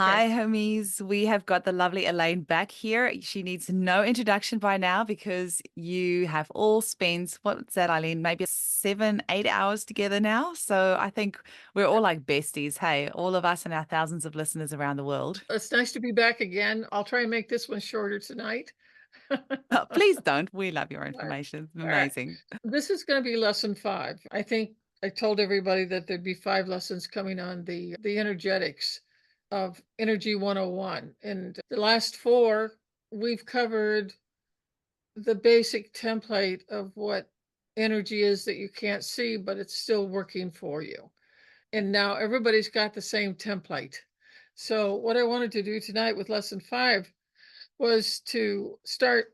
Okay. Hi, homies. We have got the lovely Elaine back here. She needs no introduction by now because you have all spent, what's that, Eileen? Maybe 7, 8 hours together now. So I think we're all like besties. Hey, all of us and our thousands of listeners around the world. It's nice to be back again. I'll try and make this one shorter tonight. All Please don't. We love your right. information. It's All right. amazing. This is going to be lesson 5. I think I told everybody that there'd be 5 lessons coming on the energetics of Energy 101. And the last 4, we've covered the basic template of what energy is that you can't see, but it's still working for you. And now everybody's got the same template. So what I wanted to do tonight with lesson 5 was to start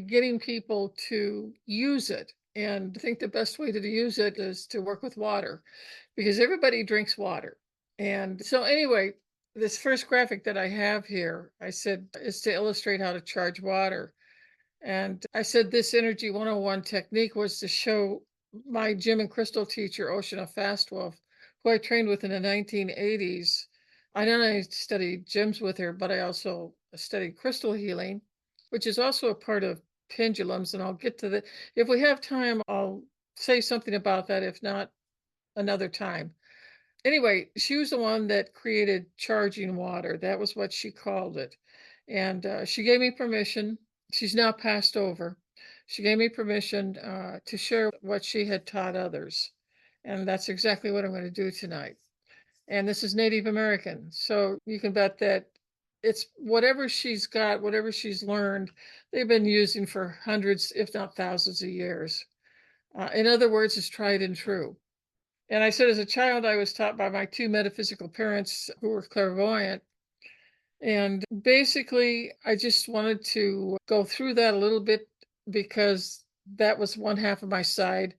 getting people to use it. And I think the best way to use it is to work with water because everybody drinks water. And so, anyway, this first graphic that I have here, I said is to illustrate how to charge water. And I said this Energy 101 technique was to show my gym and crystal teacher, Oceana Fastwolf, who I trained with in the 1980s. I not only studied gyms with her, but I also studied crystal healing, which is also a part of pendulums. And I'll get to the, if we have time, I'll say something about that. If not, another time. Anyway, she was the one that created charging water. That was what she called it. And she gave me permission. She's now passed over. She gave me permission to share what she had taught others. And that's exactly what I'm going to do tonight. And this is Native American. So you can bet that it's whatever she's got, whatever she's learned, they've been using for hundreds, if not thousands of years. In other words, it's tried and true. And I said, as a child, I was taught by my 2 metaphysical parents who were clairvoyant. And basically, I just wanted to go through that a little bit because that was one half of my side.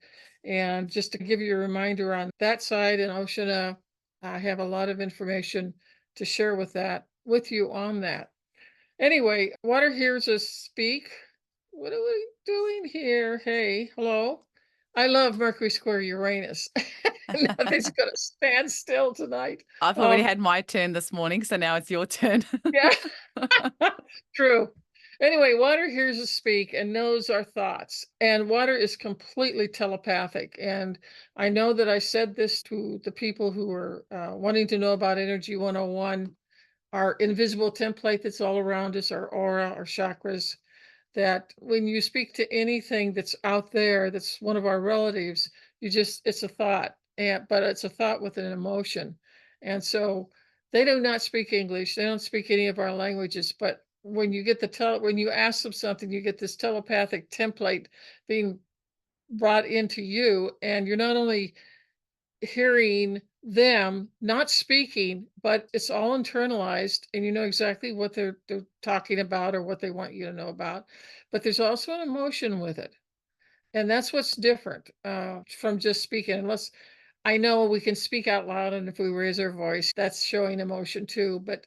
And just to give you a reminder on that side in Oceana, I have a lot of information to share with you on that. Anyway, water hears us speak. What are we doing here? Hey, hello. I love Mercury square Uranus. Nothing's gonna stand still tonight. I've already Um, had my turn this morning, so now it's your turn. yeah, true. Anyway, water hears us speak and knows our thoughts, and water is completely telepathic. And I know that I said this to the people who were wanting to know about Energy 101, our invisible template that's all around us, our aura, our chakras, that when you speak to anything that's out there, that's one of our relatives, it's a thought, but it's a thought with an emotion. And so they do not speak English. They don't speak any of our languages, but when you get when you ask them something, you get this telepathic template being brought into you. And you're not only hearing them not speaking, but it's all internalized and you know exactly what they're talking about or what they want you to know about. But there's also an emotion with it. And that's what's different from just speaking. Unless I know we can speak out loud, and if we raise our voice, that's showing emotion too. But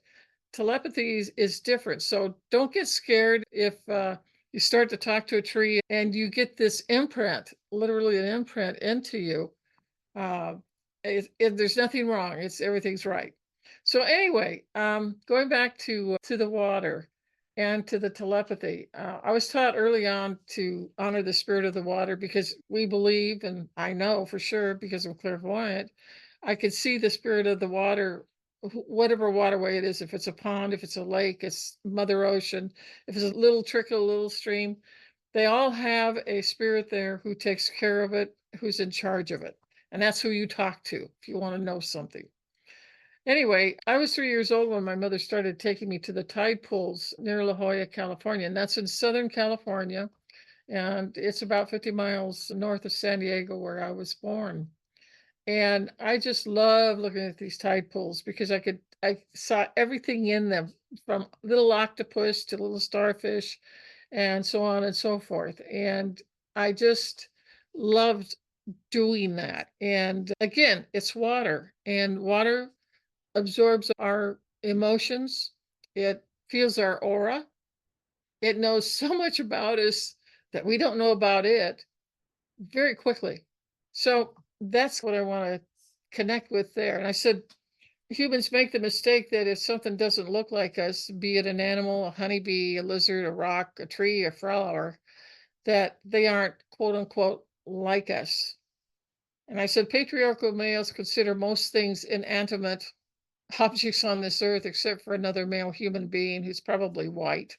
telepathy is different. So don't get scared if you start to talk to a tree and you get this imprint, literally an imprint into you. Uh, there's nothing wrong. It's everything's right. So anyway, going back to the water and to the telepathy, I was taught early on to honor the spirit of the water because we believe, and I know for sure because I'm clairvoyant, I could see the spirit of the water, whatever waterway it is. If it's a pond, if it's a lake, it's Mother Ocean. If it's a little trickle, a little stream, they all have a spirit there who takes care of it, who's in charge of it. And that's who you talk to if you want to know something. Anyway, I was 3 years old when my mother started taking me to the tide pools near La Jolla, California. And that's in Southern California. And it's about 50 miles north of San Diego, where I was born. And I just love looking at these tide pools because I saw everything in them from little octopus to little starfish and so on and so forth. And I just loved doing that. And again, it's water, and water absorbs our emotions. It feels our aura. It knows so much about us that we don't know about it very quickly. So that's what I want to connect with there. And I said, humans make the mistake that if something doesn't look like us, be it an animal, a honeybee, a lizard, a rock, a tree, a flower, that they aren't quote unquote like us. And I said, patriarchal males consider most things inanimate objects on this earth, except for another male human being who's probably white.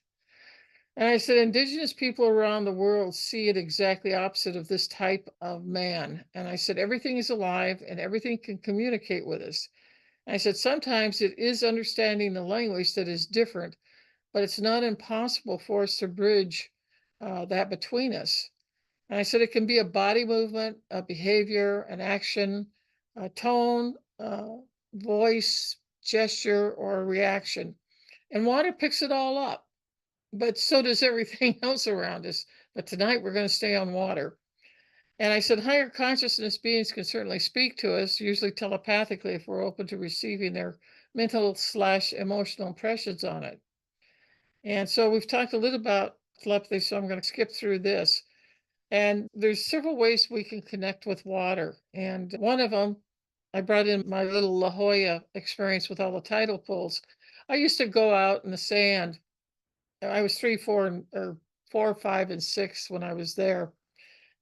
And I said, indigenous people around the world see it exactly opposite of this type of man. And I said, everything is alive and everything can communicate with us. And I said, sometimes it is understanding the language that is different, but it's not impossible for us to bridge that between us. And I said, it can be a body movement, a behavior, an action, a tone, voice, gesture, or a reaction. And water picks it all up, but so does everything else around us. But tonight we're going to stay on water. And I said, higher consciousness beings can certainly speak to us, usually telepathically, if we're open to receiving their mental/emotional impressions on it. And so we've talked a little about telepathy, so I'm going to skip through this. And there's several ways we can connect with water. And one of them, I brought in my little La Jolla experience with all the tidal pools. I used to go out in the sand. I was 3, 4, or 4, 5, and 6 when I was there.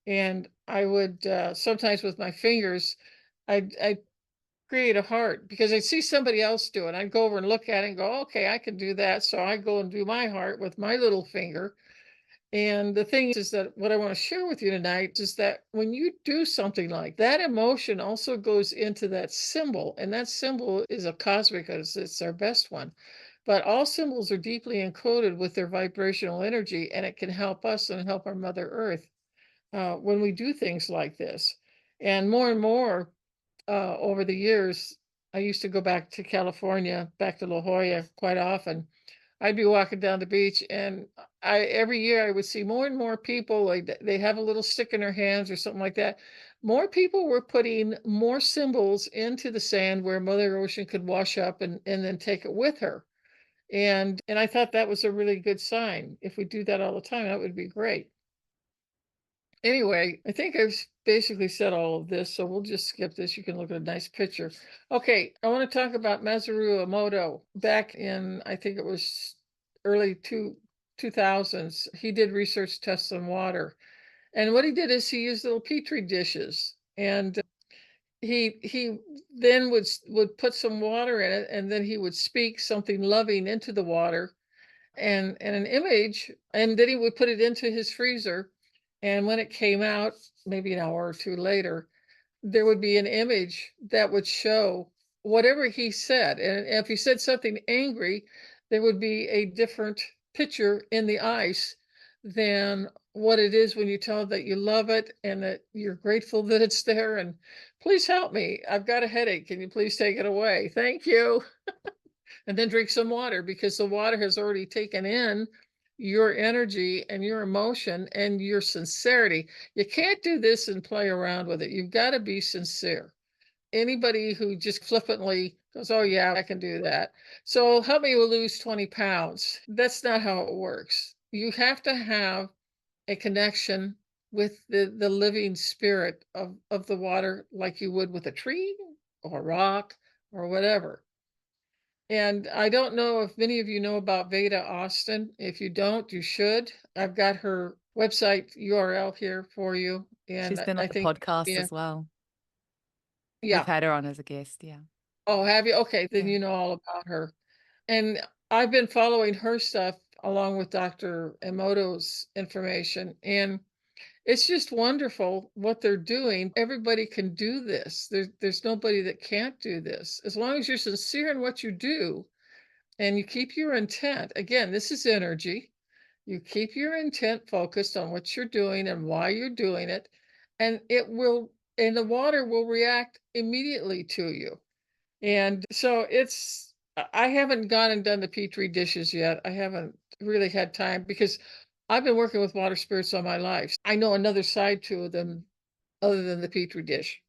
And I would sometimes with my fingers, I'd create a heart because I'd see somebody else do it. I'd go over and look at it and go, okay, I can do that. So I go and do my heart with my little finger. And the thing is that what I want to share with you tonight is that when you do something like that, emotion also goes into that symbol. And that symbol is a cosmic, it's our best one. But all symbols are deeply encoded with their vibrational energy, and it can help us and help our Mother Earth when we do things like this. And more over the years, I used to go back to California, back to La Jolla quite often. I'd be walking down the beach, and I every year I would see more and more people. Like they have a little stick in their hands or something like that. More people were putting more symbols into the sand where Mother Ocean could wash up and then take it with her. And I thought that was a really good sign. If we do that all the time, that would be great. Anyway, I think I've basically said all of this, so we'll just skip this. You can look at a nice picture. Okay, I want to talk about Masaru Emoto. Back in, I think it was early 2000s, he did research tests on water. And what he did is he used little petri dishes, and he then would put some water in it, and then he would speak something loving into the water and an image, and then he would put it into his freezer. And when it came out, maybe an hour or two later, there would be an image that would show whatever he said. And if he said something angry, there would be a different picture in the ice than what it is when you tell that you love it and that you're grateful that it's there. And please help me. I've got a headache. Can you please take it away? Thank you. And then drink some water because the water has already taken in your energy and your emotion and your sincerity. You can't do this and play around with it. You've got to be sincere. Anybody who just flippantly goes, oh, yeah, I can do that. So help me lose 20 pounds. That's not how it works. You have to have a connection with the living spirit of the water, like you would with a tree or a rock or whatever. And I don't know if many of you know about Veda Austin. If you don't, you should. I've got her website URL here for you. And She's been on I the think, podcast yeah, as well. We've yeah. had her on as a guest. Yeah. Oh, have you? Okay, then Yeah. you know all about her. And I've been following her stuff along with Dr. Emoto's information. And it's just wonderful what they're doing. Everybody can do this. There's nobody that can't do this. As long as you're sincere in what you do, and you keep your intent. Again, this is energy. You keep your intent focused on what you're doing and why you're doing it, and and the water will react immediately to you. And so I haven't gone and done the Petri dishes yet. I haven't really had time because I've been working with water spirits all my life. I know another side to them other than the Petri dish.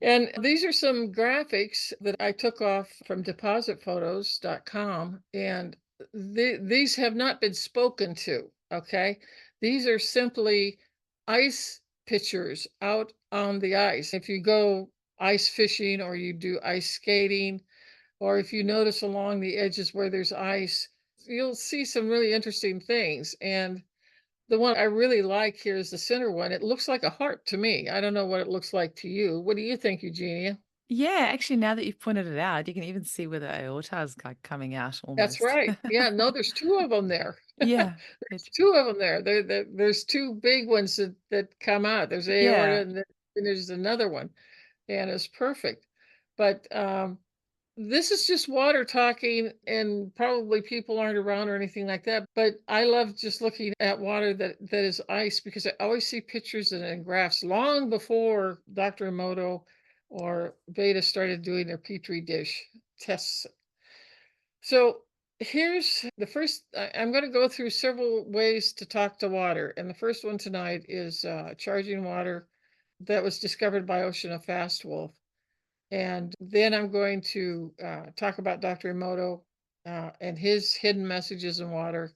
And these are some graphics that I took off from depositphotos.com. And these have not been spoken to, okay? These are simply ice pictures out on the ice. If you go ice fishing or you do ice skating, or if you notice along the edges where there's ice, you'll see some really interesting things. And the one I really like here is the center one. It looks like a heart to me. I don't know what it looks like to you. What do you think, Eugenia? Yeah, actually, now that you've pointed it out, you can even see where the aorta is like coming out That's almost. right. Yeah, no, there's two of them there. Yeah. There's two of them there. There's two big ones that come out. There's aorta Yeah. and then there's another one, and it's perfect. But this is just water talking, and probably people aren't around or anything like that. But I love just looking at water that is ice because I always see pictures and graphs long before Dr. Emoto or Beta started doing their Petri dish tests. So here's the first. I'm going to go through several ways to talk to water, and the first one tonight is charging water that was discovered by Oceana Fast Wolf. And then I'm going to talk about Dr. Emoto and his hidden messages in water.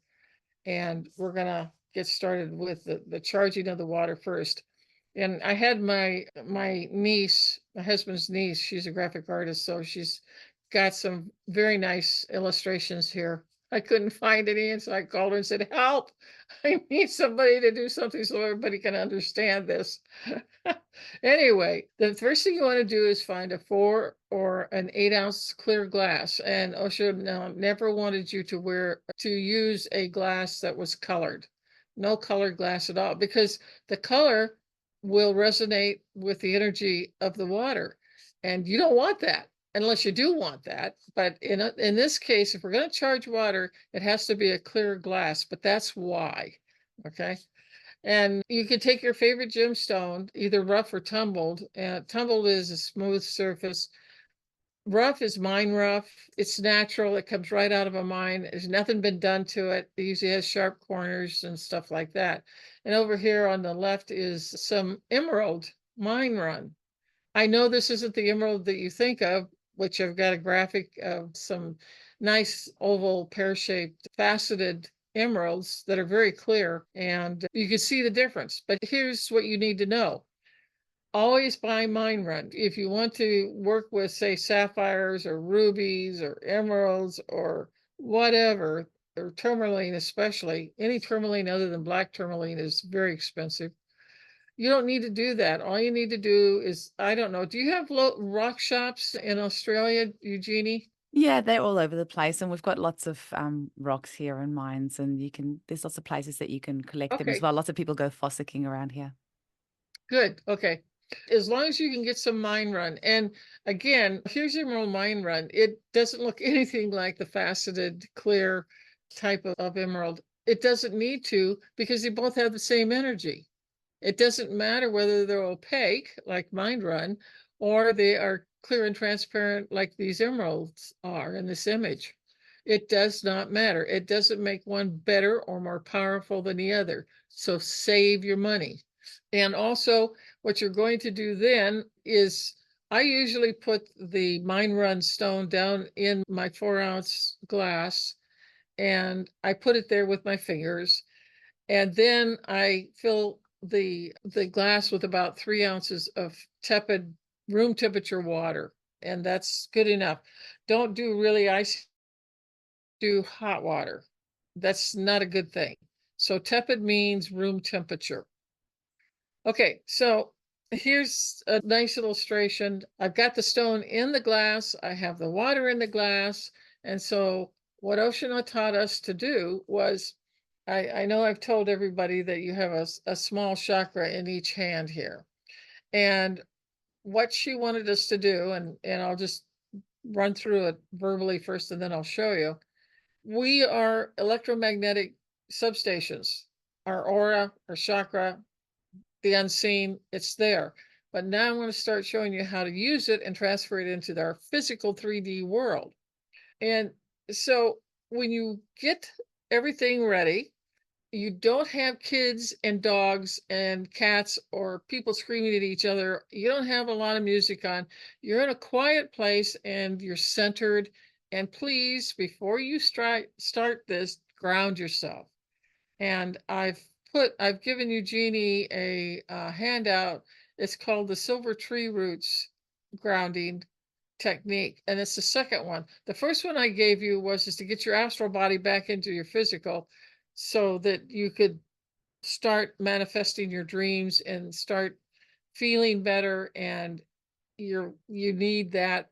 And we're going to get started with the charging of the water first. And I had my niece, my husband's niece, she's a graphic artist, so she's got some very nice illustrations here. I couldn't find any, and so I called her and said, "Help! I need somebody to do something so everybody can understand this." Anyway, the first thing you want to do is find a 4 or an 8 ounce clear glass. And OSHA never wanted you to use a glass that was colored, no colored glass at all, because the color will resonate with the energy of the water, and you don't want that unless you do want that. But in this case, if we're going to charge water, it has to be a clear glass. But that's why. Okay. And you can take your favorite gemstone, either rough or tumbled. Tumbled is a smooth surface. Rough is mine rough. It's natural. It comes right out of a mine. There's nothing been done to it. It usually has sharp corners and stuff like that. And over here on the left is some emerald mine run. I know this isn't the emerald that you think of, which I've got a graphic of some nice oval pear-shaped faceted emeralds that are very clear, and you can see the difference. But here's what you need to know. Always buy mine run. If you want to work with, say, sapphires or rubies or emeralds or whatever, or tourmaline especially, any tourmaline other than black tourmaline is very expensive. You don't need to do that. All you need to do is, I don't know, do you have rock shops in Australia, Eugenie? Yeah, they're all over the place, and we've got lots of rocks here and mines, and there's lots of places that you can collect them as Okay, well. Lots of people go fossicking around here. good. Okay. As long as you can get some mine run. And again, here's your emerald mine run. It doesn't look anything like the faceted, clear type of emerald. It doesn't need to because they both have the same energy. It doesn't matter whether they're opaque, like mine run, or they are clear and transparent like these emeralds are in this image. It does not matter. It doesn't make one better or more powerful than the other. So save your money. And also, what you're going to do then is I usually put the mine run stone down in my 4 ounce glass, and I put it there with my fingers. And then I fill the glass with about 3 ounces of tepid room temperature water, and that's good enough. Don't do really ice, do hot water. That's not a good thing. So tepid means room temperature. Okay, so here's a nice illustration. I've got the stone in the glass, I have the water in the glass, and so what Oceana taught us to do was, I know I've told everybody that you have a small chakra in each hand here. And what she wanted us to do, and I'll just run through it verbally first and then I'll show you. We are electromagnetic substations. Our aura, our chakra, the unseen, it's there. But now I'm going to start showing you how to use it and transfer it into our physical 3D world. And so when you get everything ready, you don't have kids and dogs and cats or people screaming at each other. You don't have a lot of music on. You're in a quiet place and you're centered. And please, before you start this, ground yourself. And I've given Eugenie a handout. It's called the Silver Tree Roots grounding technique, and it's the second one. The first one I gave you was just to get your astral body back into your physical so that you could start manifesting your dreams and start feeling better, and you need that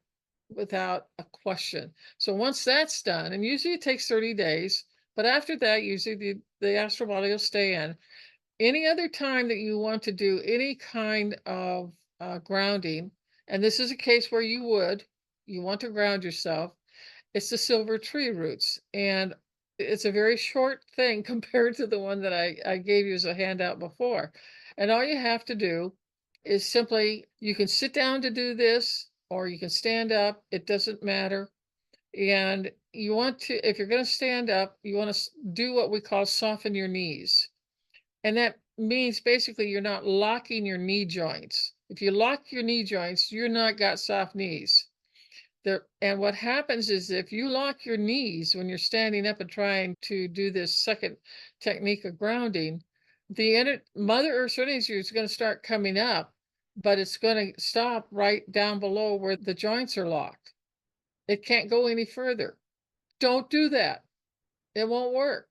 without a question. So once that's done, and usually it takes 30 days, but after that, usually the astral body will stay in. Any other time that you want to do any kind of grounding, and this is a case where you want to ground yourself, it's the silver tree roots. And it's a very short thing compared to the one that I gave you as a handout before. And all you have to do is simply, you can sit down to do this, or you can stand up, it doesn't matter. And you want to, if you're going to stand up, you want to do what we call soften your knees. And that means basically you're not locking your knee joints. If you lock your knee joints, you're not got soft knees. There, and what happens is if you lock your knees when you're standing up and trying to do this second technique of grounding, Mother Earth's energy is going to start coming up, but it's going to stop right down below where the joints are locked. It can't go any further. Don't do that. It won't work.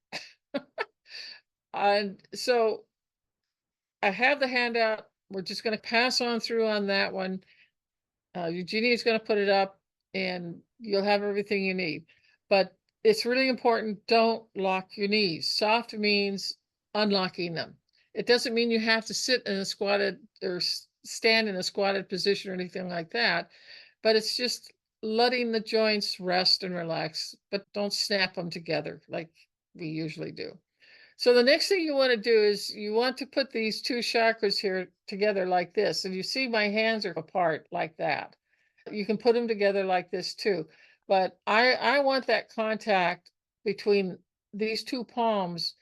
And so I have the handout. We're just going to pass on through on that one. Eugenie is going to put it up, and you'll have everything you need. But it's really important, don't lock your knees. Soft means unlocking them. It doesn't mean you have to sit in a squatted or stand in a squatted position or anything like that, but it's just letting the joints rest and relax, but don't snap them together like we usually do. So the next thing you want to do is you want to put these two chakras here together like this. And you see my hands are apart like that. You can put them together like this too. But I want that contact between these two palms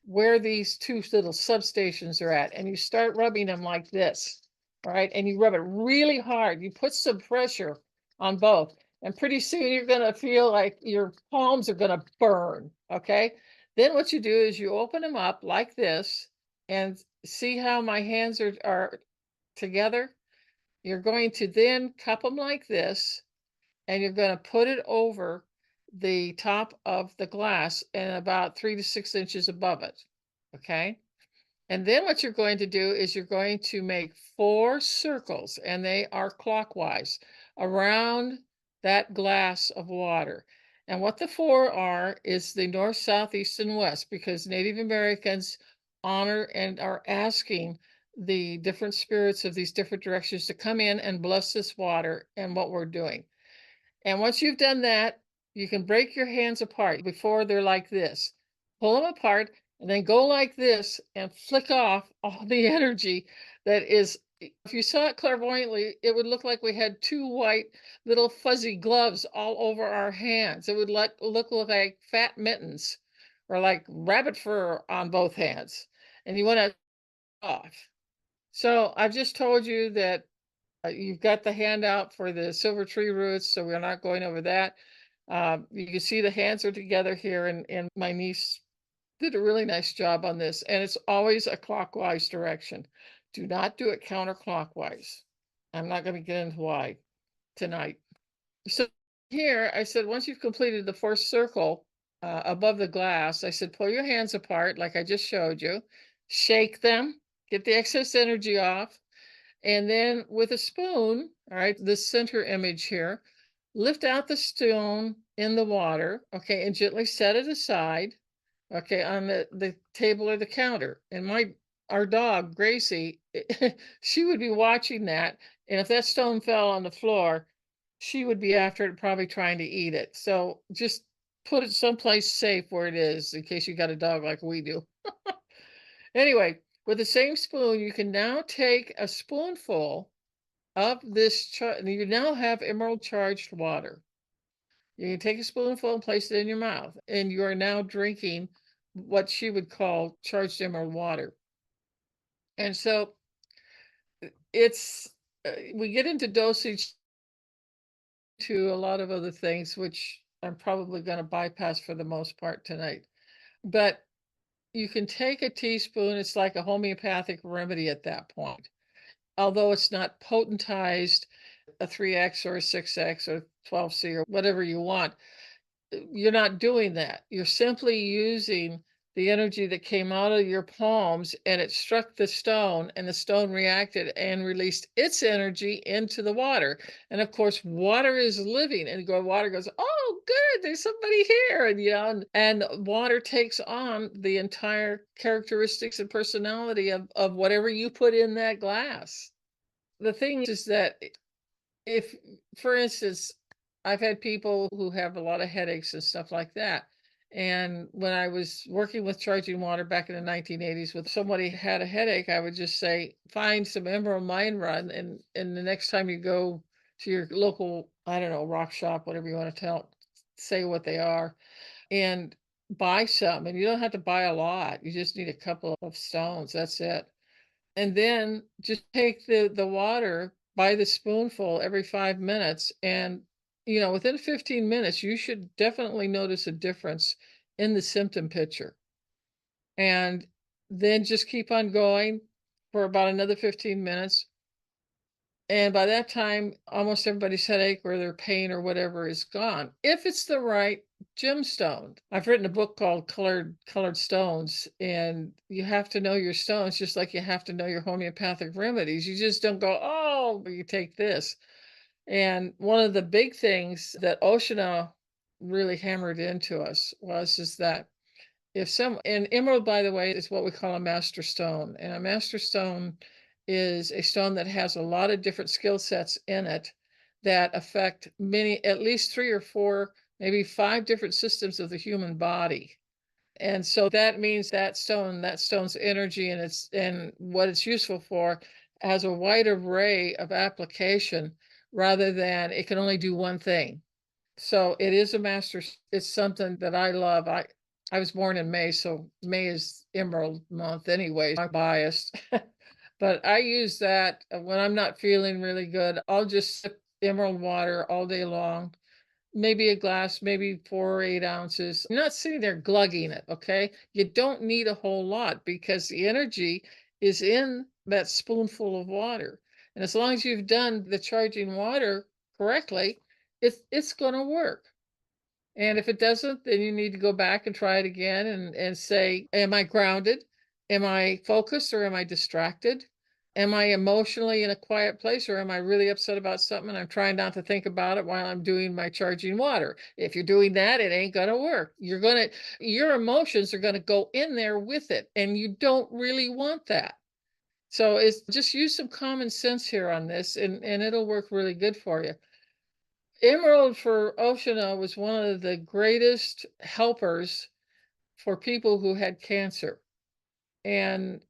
where these two little substations are at. And you start rubbing them like this. All right. And you rub it really hard. You put some pressure on both. And pretty soon you're going to feel like your palms are going to burn. Okay. Then what you do is you open them up like this and see how my hands are together. You're going to then cup them like this, and you're going to put it over the top of the glass and about 3 to 6 inches above it. Okay. And then what you're going to do is you're going to make 4 circles, and they are clockwise around that glass of water. And what the 4 are is the north, south, east, and west, because Native Americans honor and are asking the different spirits of these different directions to come in and bless this water and what we're doing. And once you've done that, you can break your hands apart before they're like this. Pull them apart and then go like this and flick off all the energy that is. If you saw it clairvoyantly, it would look like we had 2 white little fuzzy gloves all over our hands. It would look like fat mittens or like rabbit fur on both hands. And you want to off. So I've just told you that you've got the handout for the silver tree roots, so we're not going over that. You can see the hands are together here, and my niece did a really nice job on this, and it's always a clockwise direction. Do not do it counterclockwise. I'm not going to get into why tonight. So here, I said, once you've completed the first circle above the glass, I said, pull your hands apart like I just showed you, shake them, get the excess energy off, and then with a spoon, all right, the center image here, lift out the stone in the water, okay, and gently set it aside, okay, on the table or the counter. And our dog, Gracie, she would be watching that. And if that stone fell on the floor, she would be after it, probably trying to eat it. So just put it someplace safe where it is in case you got a dog like we do. Anyway, with the same spoon, you can now take a spoonful of this, you now have emerald charged water. You can take a spoonful and place it in your mouth, and you are now drinking what she would call charged emerald water. And so it's, we get into dosage to a lot of other things, which I'm probably going to bypass for the most part tonight. But you can take a teaspoon, it's like a homeopathic remedy at that point. Although it's not potentized, a 3x or a 6x or 12C or whatever you want. You're not doing that. You're simply using the energy that came out of your palms and it struck the stone and the stone reacted and released its energy into the water. And of course, water is living and water goes, oh, good, there's somebody here. And, and water takes on the entire characteristics and personality of whatever you put in that glass. The thing is that if, for instance, I've had people who have a lot of headaches and stuff like that. And when I was working with charging water back in the 1980s, with somebody had a headache, I would just say, find some Emerald Mine Run. And the next time you go to your local, I don't know, rock shop, whatever you want to say what they are, and buy some. And you don't have to buy a lot. You just need a couple of stones. That's it. And then just take the water by the spoonful every 5 minutes, and, within 15 minutes, you should definitely notice a difference in the symptom picture. And then just keep on going for about another 15 minutes, and by that time, almost everybody's headache or their pain or whatever is gone. If it's the right gemstone. I've written a book called Colored Stones, and you have to know your stones just like you have to know your homeopathic remedies. You just don't go, oh, you take this. And one of the big things that Oceana really hammered into us was is that if some and emerald, by the way, is what we call a master stone. And a master stone is a stone that has a lot of different skill sets in it that affect many, at least 3 or 4, maybe 5 different systems of the human body. And so that means that stone's energy and what it's useful for has a wide array of application rather than it can only do one thing. So it is a master's. It's something that I love. I was born in May, so May is Emerald month anyway. I'm biased. But I use that when I'm not feeling really good. I'll just sip emerald water all day long. Maybe a glass, maybe 4 or 8 ounces. I'm not sitting there glugging it, okay? You don't need a whole lot because the energy is in that spoonful of water. And as long as you've done the charging water correctly, it's gonna work. And if it doesn't, then you need to go back and try it again and say, am I grounded? Am I focused or am I distracted? Am I emotionally in a quiet place or am I really upset about something and I'm trying not to think about it while I'm doing my charging water? If you're doing that, it ain't gonna work. Your emotions are gonna go in there with it, and you don't really want that. So it's just use some common sense here on this and it'll work really good for you. Emerald for Oceana was one of the greatest helpers for people who had cancer. And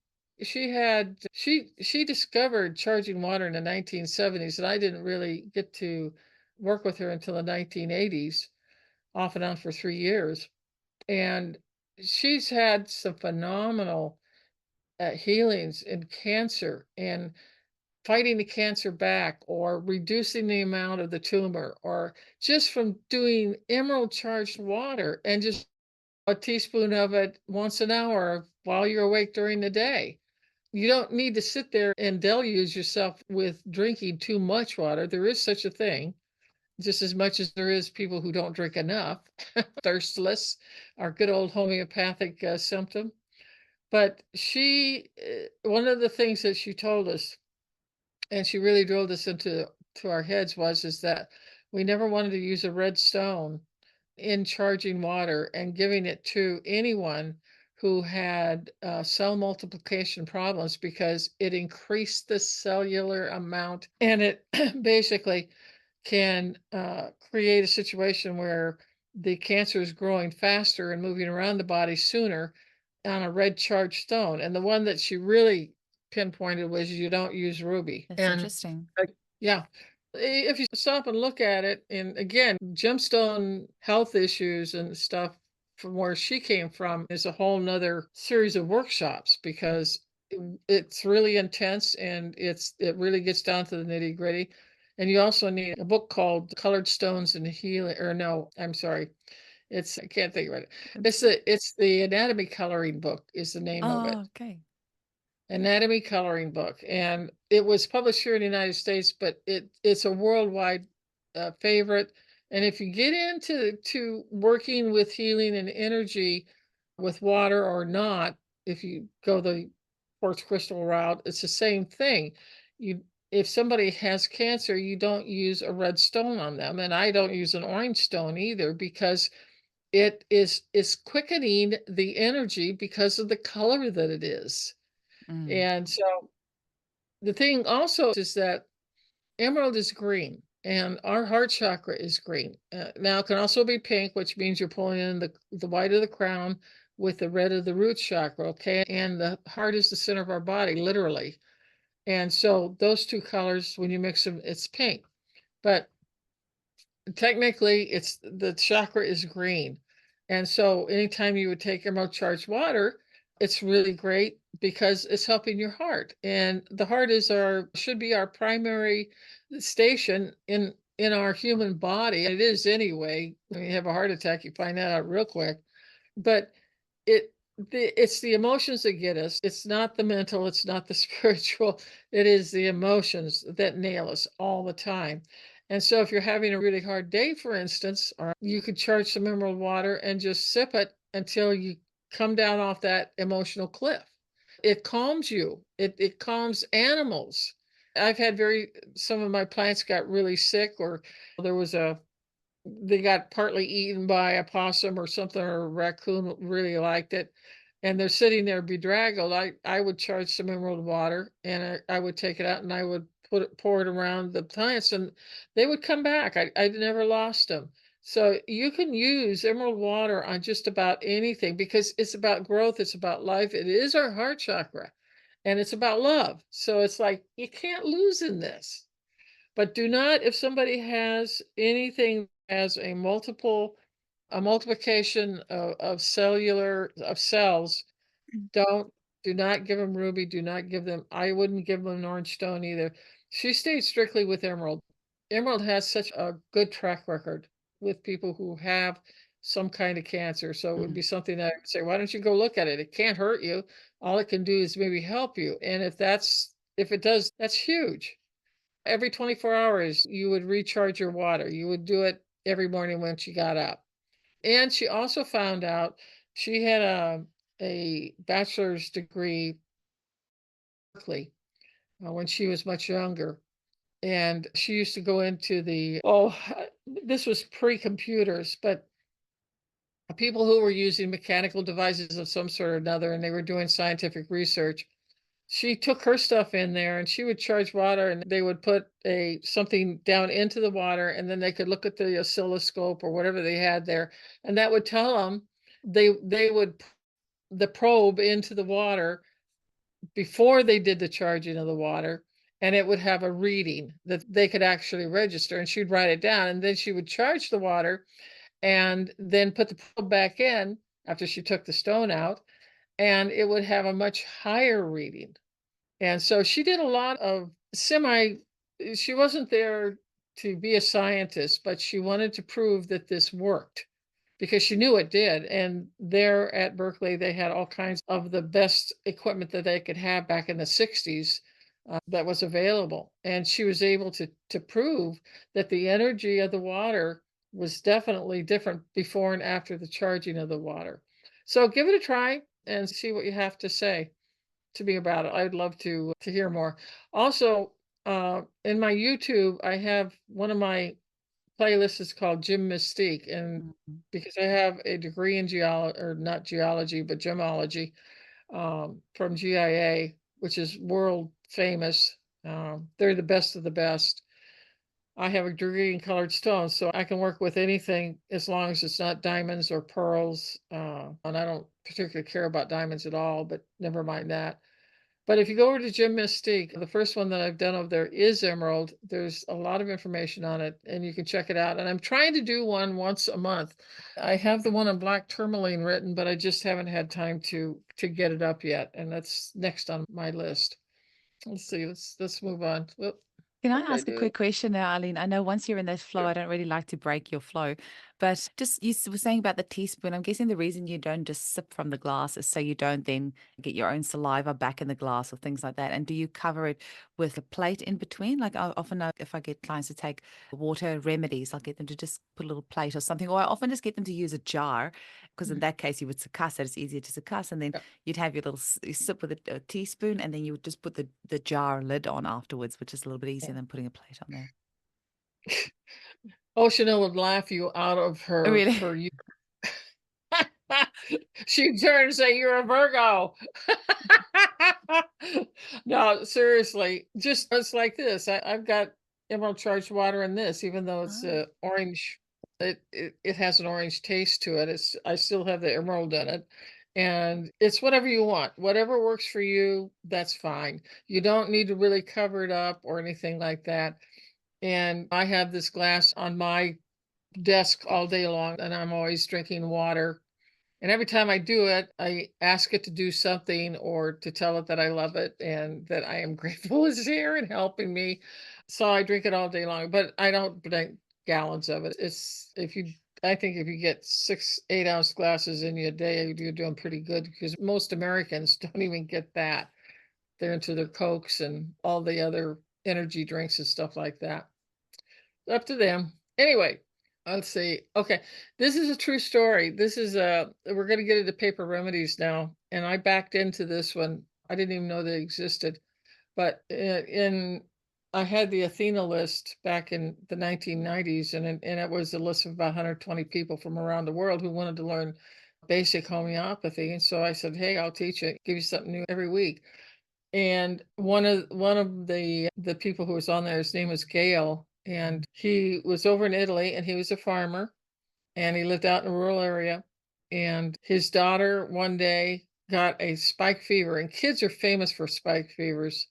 she discovered charging water in the 1970s, and I didn't really get to work with her until the 1980s, off and on for 3 years. And she's had some phenomenal healings in cancer and fighting the cancer back or reducing the amount of the tumor or just from doing emerald charged water and just a teaspoon of it once an hour while you're awake during the day. You don't need to sit there and deluge yourself with drinking too much water. There is such a thing, just as much as there is people who don't drink enough. Thirstless, our good old homeopathic symptom. But one of the things that she told us, and she really drilled this into our heads, was is that we never wanted to use a red stone in charging water and giving it to anyone who had cell multiplication problems because it increased the cellular amount and it basically can create a situation where the cancer is growing faster and moving around the body sooner on a red charged stone. And the one that she really pinpointed was you don't use ruby. That's And interesting. yeah. If you stop and look at it, and again, gemstone health issues and stuff from where she came from is a whole nother series of workshops because it's really intense and it really gets down to the nitty gritty. And you also need a book called Colored Stones and Healing, or no, I'm sorry. I can't think of it. It's It's the anatomy coloring book is the name of it. Oh, okay. anatomy coloring book, and it was published here in the United States, but it's a worldwide favorite. And if you get into working with healing and energy with water or not, if you go the quartz crystal route, it's the same thing. You If somebody has cancer, you don't use a red stone on them, and I don't use an orange stone either because it is quickening the energy because of the color that it is. Mm, And so the thing also is that emerald is green and our heart chakra is green. Now it can also be pink, which means you're pulling in the white of the crown with the red of the root chakra. Okay. And the heart is the center of our body, literally. And so those two colors, when you mix them, it's pink. But technically, it's the chakra is green. And so anytime you would take emerald charged water, it's really great because it's helping your heart. And the heart is our should be our primary station in our human body. It is anyway. When you have a heart attack, you find that out real quick. But it it's the emotions that get us. It's not the mental, it's not the spiritual. It is the emotions that nail us all the time. And so if you're having a really hard day, for instance, or you could charge some emerald water and just sip it until you come down off that emotional cliff. It calms you. It calms animals. I've had very some of my plants got really sick, or there was a they got partly eaten by a possum or something, or a raccoon really liked it, and they're sitting there bedraggled. I would charge some emerald water, and I would take it out, and I would pour it around the plants, and they would come back. I never lost them. So you can use emerald water on just about anything because it's about growth, it's about life. It is our heart chakra, and it's about love. So it's like you can't lose in this. But do not, if somebody has anything as a multiplication of cells, don't do not give them ruby, do not give them I wouldn't give them an orange stone either. She stayed strictly with emerald. Emerald has such a good track record with people who have some kind of cancer. So it would mm, be something that I would say, why don't you go look at it? It can't hurt you. All it can do is maybe help you. And if it does, that's huge. Every 24 hours, you would recharge your water. You would do it every morning when she got up. And she also found out she had a bachelor's degree in Berkeley when she was much younger. And she used to go into this was pre-computers, but people who were using mechanical devices of some sort or another, and they were doing scientific research. She took her stuff in there and she would charge water and they would put a something down into the water and then they could look at the oscilloscope or whatever they had there and that would tell them they would put the probe into the water before they did the charging of the water and it would have a reading that they could actually register and she'd write it down and then she would charge the water and then put the probe back in after she took the stone out and it would have a much higher reading. And so she did a lot of she wasn't there to be a scientist, but she wanted to prove that this worked because she knew it did. And there at Berkeley, they had all kinds of the best equipment that they could have back in the 60s that was available. And she was able to prove that the energy of the water was definitely different before and after the charging of the water. So give it a try and see what you have to say to me about it. I'd love to hear more. Also, in my YouTube, I have one of my playlists is called Gym Mystique, and mm. because I have a degree in geology or not geology, but gemology from GIA, which is world famous. They're the best of the best. I have a degree in colored stones, so I can work with anything as long as it's not diamonds or pearls. And I don't particularly care about diamonds at all, but never mind that. But if you go over to Gym Mystique, the first one that I've done over there is emerald. There's a lot of information on it, and you can check it out. And I'm trying to do one once a month. I have the one on black tourmaline written, but I just haven't had time to get it up yet. And that's next on my list. Let's see. Let's move on. Whoop, Can I what did I ask a do? quick question now, Eileen? I know once you're in that flow, I don't really like to break your flow, But just were saying about the teaspoon, I'm guessing the reason you don't just sip from the glass is so you don't then get your own saliva back in the glass or things like that. And do you cover it with a plate in between? Like I often know if I get clients to take water remedies, I'll get them to just put a little plate or something, or I often just get them to use a jar because in Mm. that case you would succuss it. It's easier to succuss, and then Yeah. you'd have your little you sip with a teaspoon, and then you would just put the jar lid on afterwards, which is a little bit easier than putting a plate on there. Oceana would laugh you out of Oh, her really? her she'd turn and say, "You're a Virgo." No, seriously, just it's like this. I've got emerald charged water in this, even though it's Oh, orange. It has an orange taste to it. I still have the emerald in it, and it's whatever you want. Whatever works for you, that's fine. You don't need to really cover it up or anything like that. And I have this glass on my desk all day long, and I'm always drinking water, and every time I do it, I ask it to do something or to tell it that I love it and that I am grateful it's here and helping me. So I drink it all day long, but I don't drink gallons of it. I think if you get 6 8 ounce glasses in you a day, you're doing pretty good because most Americans don't even get that. They're into their Cokes and all the other energy drinks and stuff like that. Up to them. Anyway, let's see. Okay, this is a true story. This is we're gonna get into paper remedies now, and I backed into this one. I didn't even know they existed, but in I had the Athena list back in the 1990s, and it was a list of about 120 people from around the world who wanted to learn basic homeopathy. And so I said, "Hey, I'll teach it. Give you something new every week." And one of the people who was on there, his name was Gail, and he was over in Italy, and he was a farmer, and he lived out in a rural area. And his daughter one day got a spike fever, and kids are famous for spike fevers.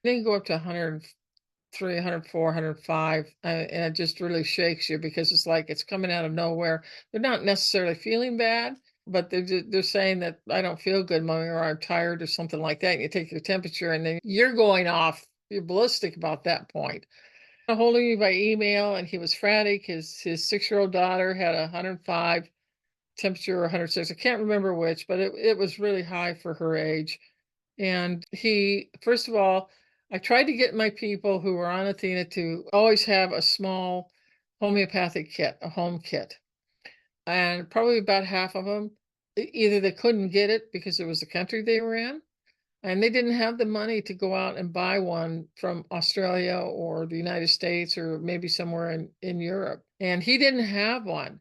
They can go up to 103, 104, 105, and it just really shakes you because it's like it's coming out of nowhere. They're not necessarily feeling bad, but they're saying that I don't feel good, mommy, or I'm tired, or something like that. And you take your temperature, and then you're going off. You're ballistic about that point. Holding me by email, and he was frantic. His 6 year old daughter had 105 temperature, or 106. I can't remember which, but it was really high for her age. And he, first of all, I tried to get my people who were on Athena to always have a small homeopathic kit, a home kit. And probably about half of them, either they couldn't get it because it was the country they were in, and they didn't have the money to go out and buy one from Australia or the United States or maybe somewhere in Europe. And he didn't have one.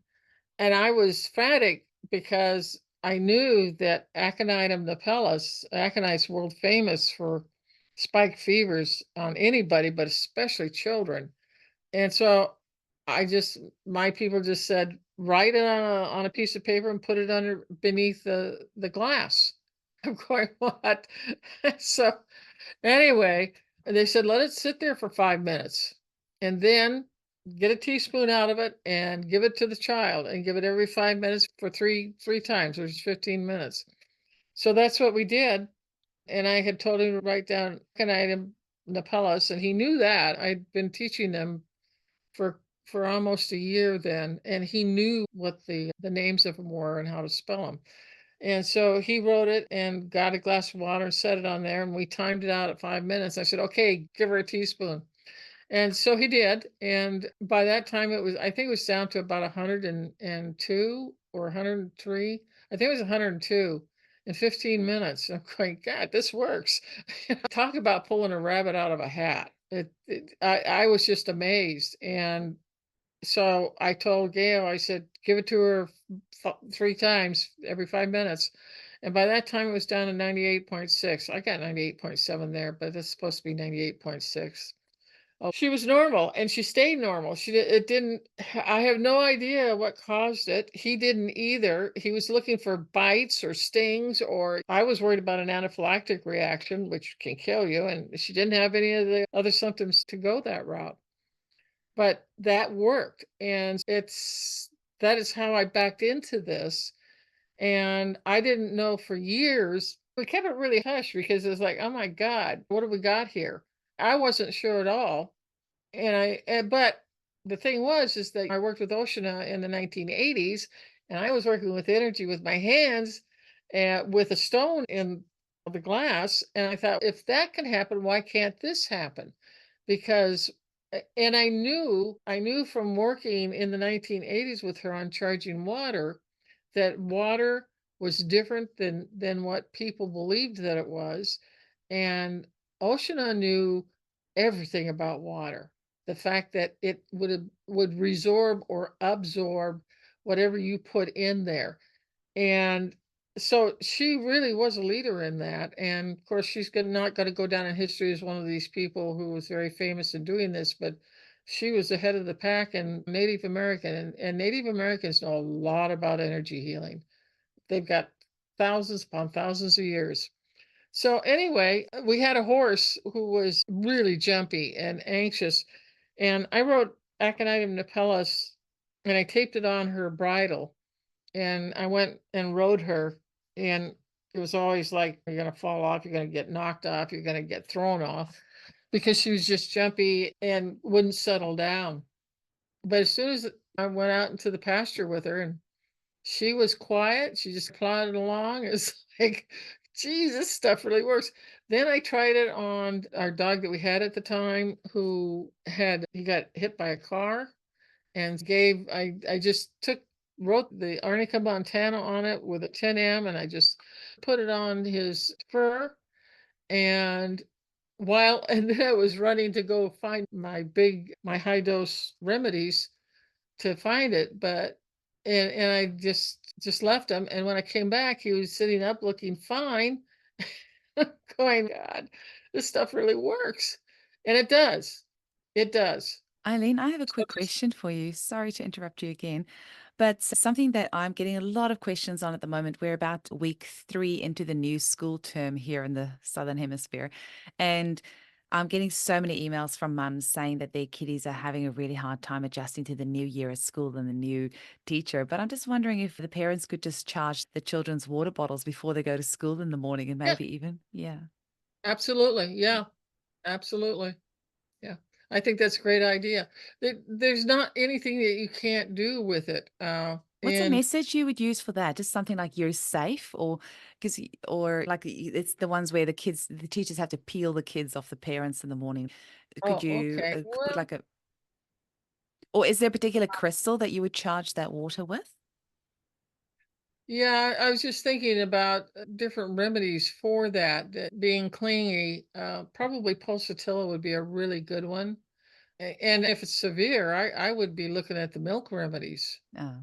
And I was frantic because I knew that Aconitum napellus, aconite's world famous for spike fevers on anybody, but especially children. And so my people just said, write it on a piece of paper and put it under beneath the glass. I'm going, what? So anyway, they said, let it sit there for 5 minutes and then get a teaspoon out of it and give it to the child and give it every 5 minutes for three times, which is 15 minutes. So that's what we did. And I had told him to write down Canitum napellus, and he knew that. I'd been teaching them for almost a year then, and he knew what the names of them were and how to spell them. And so he wrote it and got a glass of water and set it on there, and we timed it out at 5 minutes. I said, okay, give her a teaspoon. And so he did. And by that time, I think it was down to about 102 or 103. I think it was 102 in 15 minutes. I'm going, God, this works. Talk about pulling a rabbit out of a hat. I was just amazed. And so I told Gail, I said, give it to her 3 times every 5 minutes. And by that time, it was down to 98.6. I got 98.7 there, but it's supposed to be 98.6. Oh, she was normal and she stayed normal. It didn't, I have no idea what caused it. He didn't either. He was looking for bites or stings, or I was worried about an anaphylactic reaction, which can kill you. And she didn't have any of the other symptoms to go that route. But that worked, and that is how I backed into this, and I didn't know for years. We kept it really hush because it's like, "Oh my god, what have we got here?" I wasn't sure at all, but the thing was is that I worked with Oceana in the 1980s, and I was working with energy with my hands and with a stone in the glass. And I thought, if that can happen, why can't this happen? Because and I knew from working in the 1980s with her on charging water that water was different than what people believed that it was. And Oceana knew everything about water, the fact that it would resorb or absorb whatever you put in there. And so she really was a leader in that. And of course, she's not going to go down in history as one of these people who was very famous in doing this, but she was the head of the pack in Native American. And Native Americans know a lot about energy healing. They've got thousands upon thousands of years. So anyway, we had a horse who was really jumpy and anxious, and I wrote Aconitum napellus, and I taped it on her bridle, and I went and rode her, and it was always like, you're gonna fall off, you're gonna get knocked off, you're gonna get thrown off, because she was just jumpy and wouldn't settle down. But as soon as I went out into the pasture with her, and she was quiet, she just plodded along. It's like, "Geez, this stuff really works." Then I tried it on our dog that we had at the time, who he got hit by a car, and I just wrote the Arnica montana on it with a 10M, and I just put it on his fur. And and then I was running to go find my high dose remedies to find it, but and I just left him, and when I came back, he was sitting up looking fine, going, "God, this stuff really works." And it does. It does. Eileen, I have a So quick question for you. Sorry to interrupt you again, but something that I'm getting a lot of questions on at the moment. We're about week 3 into the new school term here in the Southern Hemisphere. And I'm getting so many emails from mums saying that their kiddies are having a really hard time adjusting to the new year at school and the new teacher. But I'm just wondering if the parents could just charge the children's water bottles before they go to school in the morning and yeah, maybe even, yeah. absolutely. Yeah, absolutely. Yeah. I think that's a great idea. There's not anything that you can't do with it. What's a And message you would use for that? Just something like you're safe, or because, or like it's the ones where the teachers have to peel the kids off the parents in the morning. Could oh, you okay. put Well, like or is there a particular crystal that you would charge that water with? yeah, I was just thinking about different remedies for that being clingy. Probably pulsatilla would be a really good one. And if it's severe, I would be looking at the milk remedies. Oh,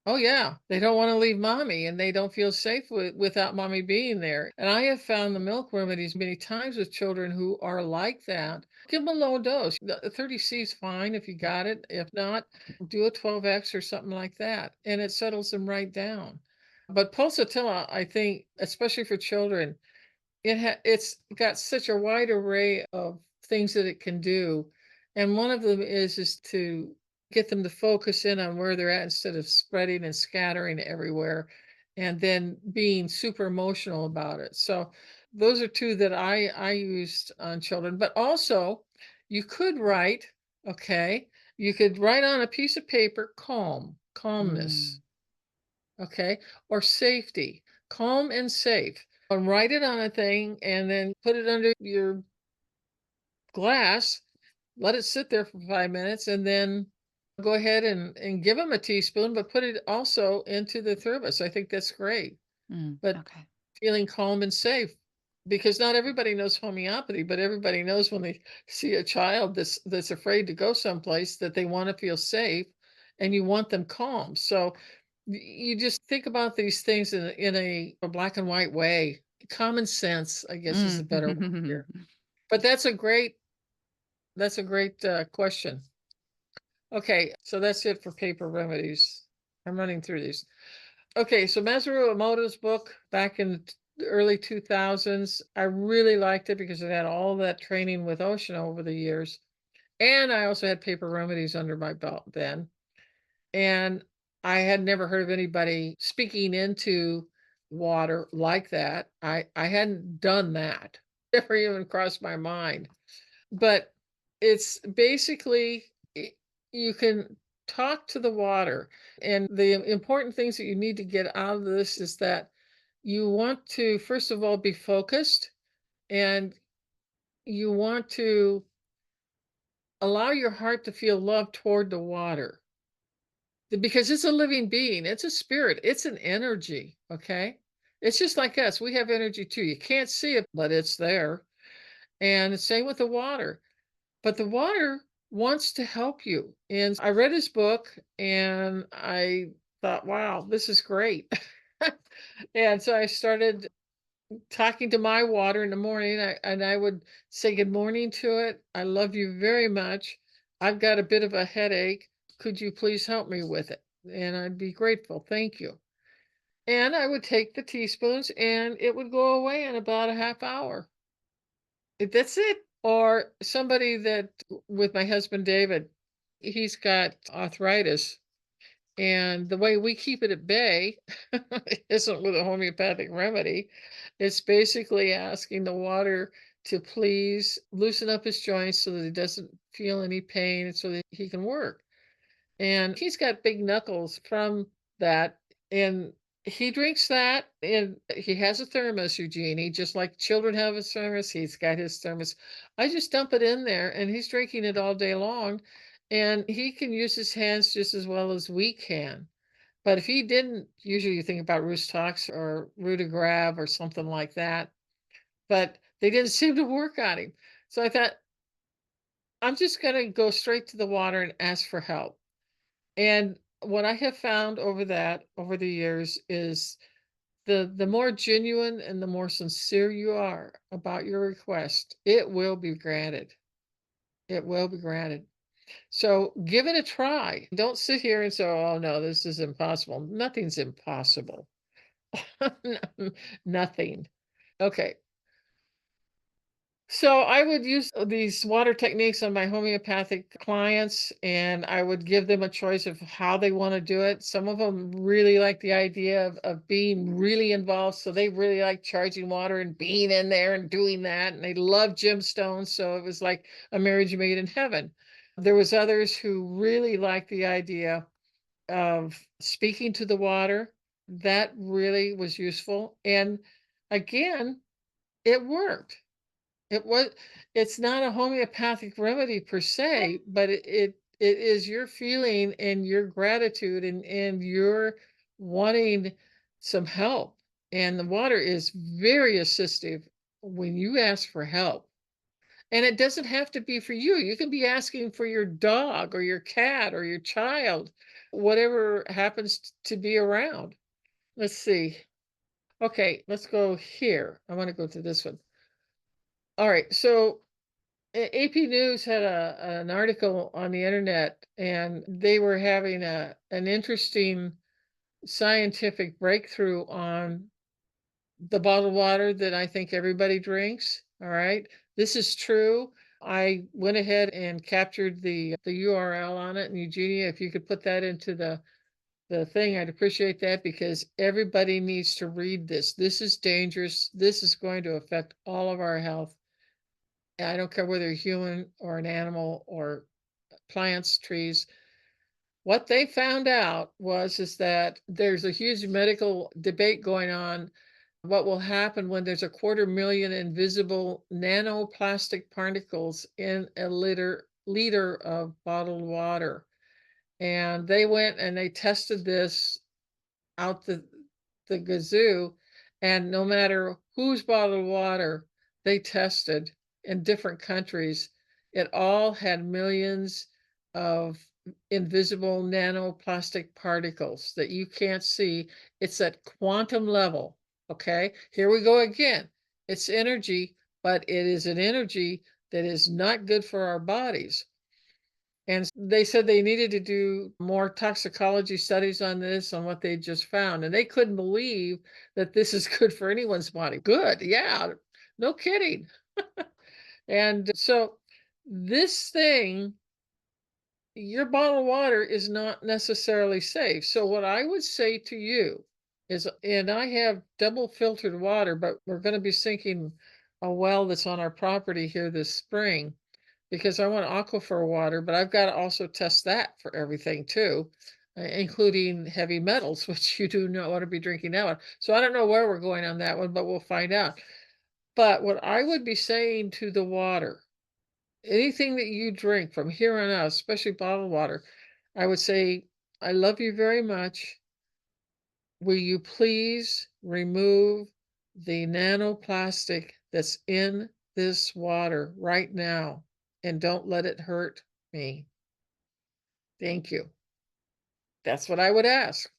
Oh yeah, they don't want to leave mommy, and they don't feel safe without mommy being there. And I have found the milk remedies many times with children who are like that. Give them a low dose. The 30C is fine if you got it. If not, do a 12X or something like that, and it settles them right down. But pulsatilla, I think, especially for children, it's got such a wide array of things that it can do, and one of them is to get them to focus in on where they're at instead of spreading and scattering everywhere, and then being super emotional about it. So those are two that I used on children. But also, you could write, okay, you could write on a piece of paper, calmness, mm, okay, or safety, calm and safe, and write it on a thing, and then put it under your glass, let it sit there for 5 minutes, and then go ahead and give them a teaspoon, but put it also into the thermos. I think that's great. But okay. feeling calm and safe, because not everybody knows homeopathy, but everybody knows when they see a child that's afraid to go someplace, that they want to feel safe, and you want them calm. So you just think about these things in a black and white way. Common sense, I guess, is the better word Mm. here. But that's a great question. Okay, so that's it for paper remedies. I'm running through these. Okay, so Masaru Emoto's book back in the early 2000s, I really liked it because it had all that training with Ocean over the years. And I also had paper remedies under my belt then. And I had never heard of anybody speaking into water like that. I hadn't done that. Never even crossed my mind. But it's basically You can talk to the water. And the important things that you need to get out of this is that you want to, first of all, be focused, and you want to allow your heart to feel love toward the water because it's a living being, it's a spirit, it's an energy. Okay. It's just like us. We have energy too. You can't see it, but it's there. And the same with the water. But the water wants to help you. And I read his book and I thought, wow, this is great. And so I started talking to my water in the morning, and I would say good morning to it. I love you very much. I've got a bit of a headache. Could you please help me with it? And I'd be grateful. Thank you. And I would take the teaspoons and it would go away in about a half hour. That's it. Or somebody that, with my husband David, he's got arthritis. And the way we keep it at bay isn't with a homeopathic remedy. It's basically asking the water to please loosen up his joints so that he doesn't feel any pain so that he can work. And he's got big knuckles from that. And he drinks that, and he has a thermos, Eugenie, just like children have a thermos. He's got his thermos. I just dump it in there, and he's drinking it all day long. And he can use his hands just as well as we can. But if he didn't, usually you think about Roost Tox or Rudigrab or something like that. But they didn't seem to work on him. So I thought, I'm just going to go straight to the water and ask for help. And what I have found over the years is the more genuine and the more sincere you are about your request, it will be granted. It will be granted. So give it a try. Don't sit here and say, oh no, this is impossible. Nothing's impossible. Nothing. Okay. So I would use these water techniques on my homeopathic clients, and I would give them a choice of how they want to do it. Some of them really like the idea of being really involved. So they really like charging water and being in there and doing that. And they love gemstones. So it was like a marriage made in heaven. There was others who really liked the idea of speaking to the water. That really was useful. And again, it worked. It was it's not a homeopathic remedy per se, but it is your feeling and your gratitude and your wanting some help. And the water is very assistive when you ask for help. And it doesn't have to be for you. You can be asking for your dog or your cat or your child, whatever happens to be around. Let's see. Okay, let's go here. I want to go to this one. All right, so AP News had an article on the internet, and they were having an interesting scientific breakthrough on the bottled water that I think everybody drinks. All right, this is true. I went ahead and captured the URL on it, and Eugenia, if you could put that into the thing, I'd appreciate that because everybody needs to read this. This is dangerous. This is going to affect all of our health. I don't care whether you're human or an animal or plants, trees. What they found out is that there's a huge medical debate going on. What will happen when there's 250,000 invisible nanoplastic particles in a liter of bottled water? And they went and they tested this out the gazoo, and no matter whose bottled water they tested in different countries, it all had millions of invisible nanoplastic particles that you can't see. It's at quantum level. Okay, here we go again. It's energy, but it is an energy that is not good for our bodies. And they said they needed to do more toxicology studies on this, on what they just found. And they couldn't believe that this is good for anyone's body. Good. Yeah. No kidding. And so this thing, your bottled water is not necessarily safe. So what I would say to you is, and I have double filtered water, but we're going to be sinking a well that's on our property here this spring. because I want aquifer water, but I've got to also test that for everything too, including heavy metals, which you do not want to be drinking that one. So I don't know where we're going on that one, but we'll find out. But what I would be saying to the water, anything that you drink from here on out, especially bottled water, I would say, I love you very much. Will you please remove the nanoplastic that's in this water right now and don't let it hurt me? Thank you. That's what I would ask.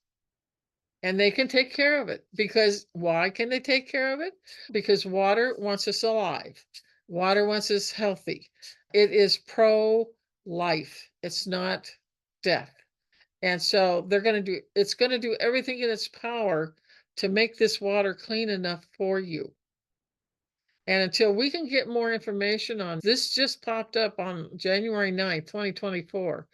And they can take care of it, because why can they take care of it? Because water wants us alive. Water wants us healthy. It is pro-life. It's not death. And so it's going to do everything in its power to make this water clean enough for you. And until we can get more information on this, just popped up on January 9th, 2024.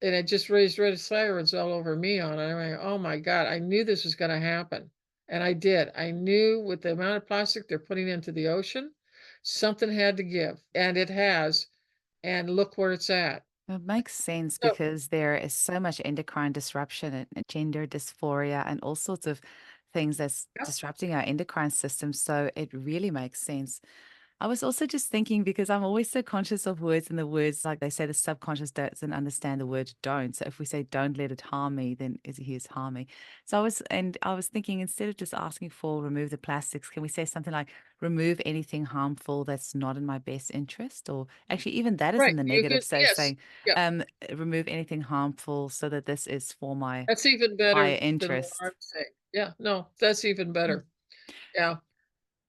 And it just raised red sirens all over me on it. I mean, oh my God, I knew this was going to happen. And I did. I knew with the amount of plastic they're putting into the ocean, something had to give. And it has. And look where it's at. It makes sense So, because there is so much endocrine disruption and gender dysphoria and all sorts of things that's yeah, disrupting our endocrine system. So it really makes sense. I was also just thinking because I'm always so conscious of words and the words, like they say, the subconscious doesn't understand the word don't. So if we say don't let it harm me, then is he is harm me. I was thinking instead of just asking for remove the plastics, can we say something like remove anything harmful that's not in my best interest? Or actually, even that is right. in the You negative. can, So yes. saying, Yeah. um, remove anything harmful so that this is for my That's even higher better than what I'm interest. saying. Yeah, no, that's even Mm. better. Yeah.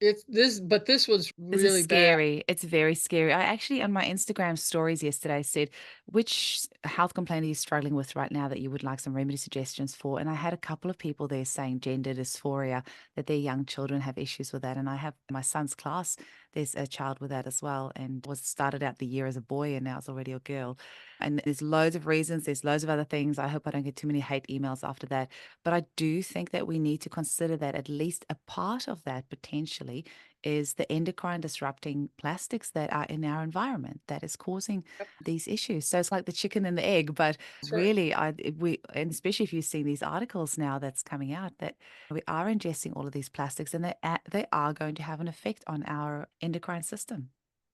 It's this, but this one's This is really bad. scary. It's very scary. I actually, on my Instagram stories yesterday, said, which health complaint are you struggling with right now that you would like some remedy suggestions for? And I had a couple of people there saying gender dysphoria, that their young children have issues with that. And I have my son's class, there's a child with that as well, and was started out the year as a boy and now it's already a girl. And there's loads of reasons, there's loads of other things. I hope I don't get too many hate emails after that. But I do think that we need to consider that at least a part of that potentially is the endocrine disrupting plastics that are in our environment that is causing Yep, these issues. So it's like the chicken and the egg, but that's right. really, and especially if you've seen these articles now that's coming out that we are ingesting all of these plastics and they are going to have an effect on our endocrine system.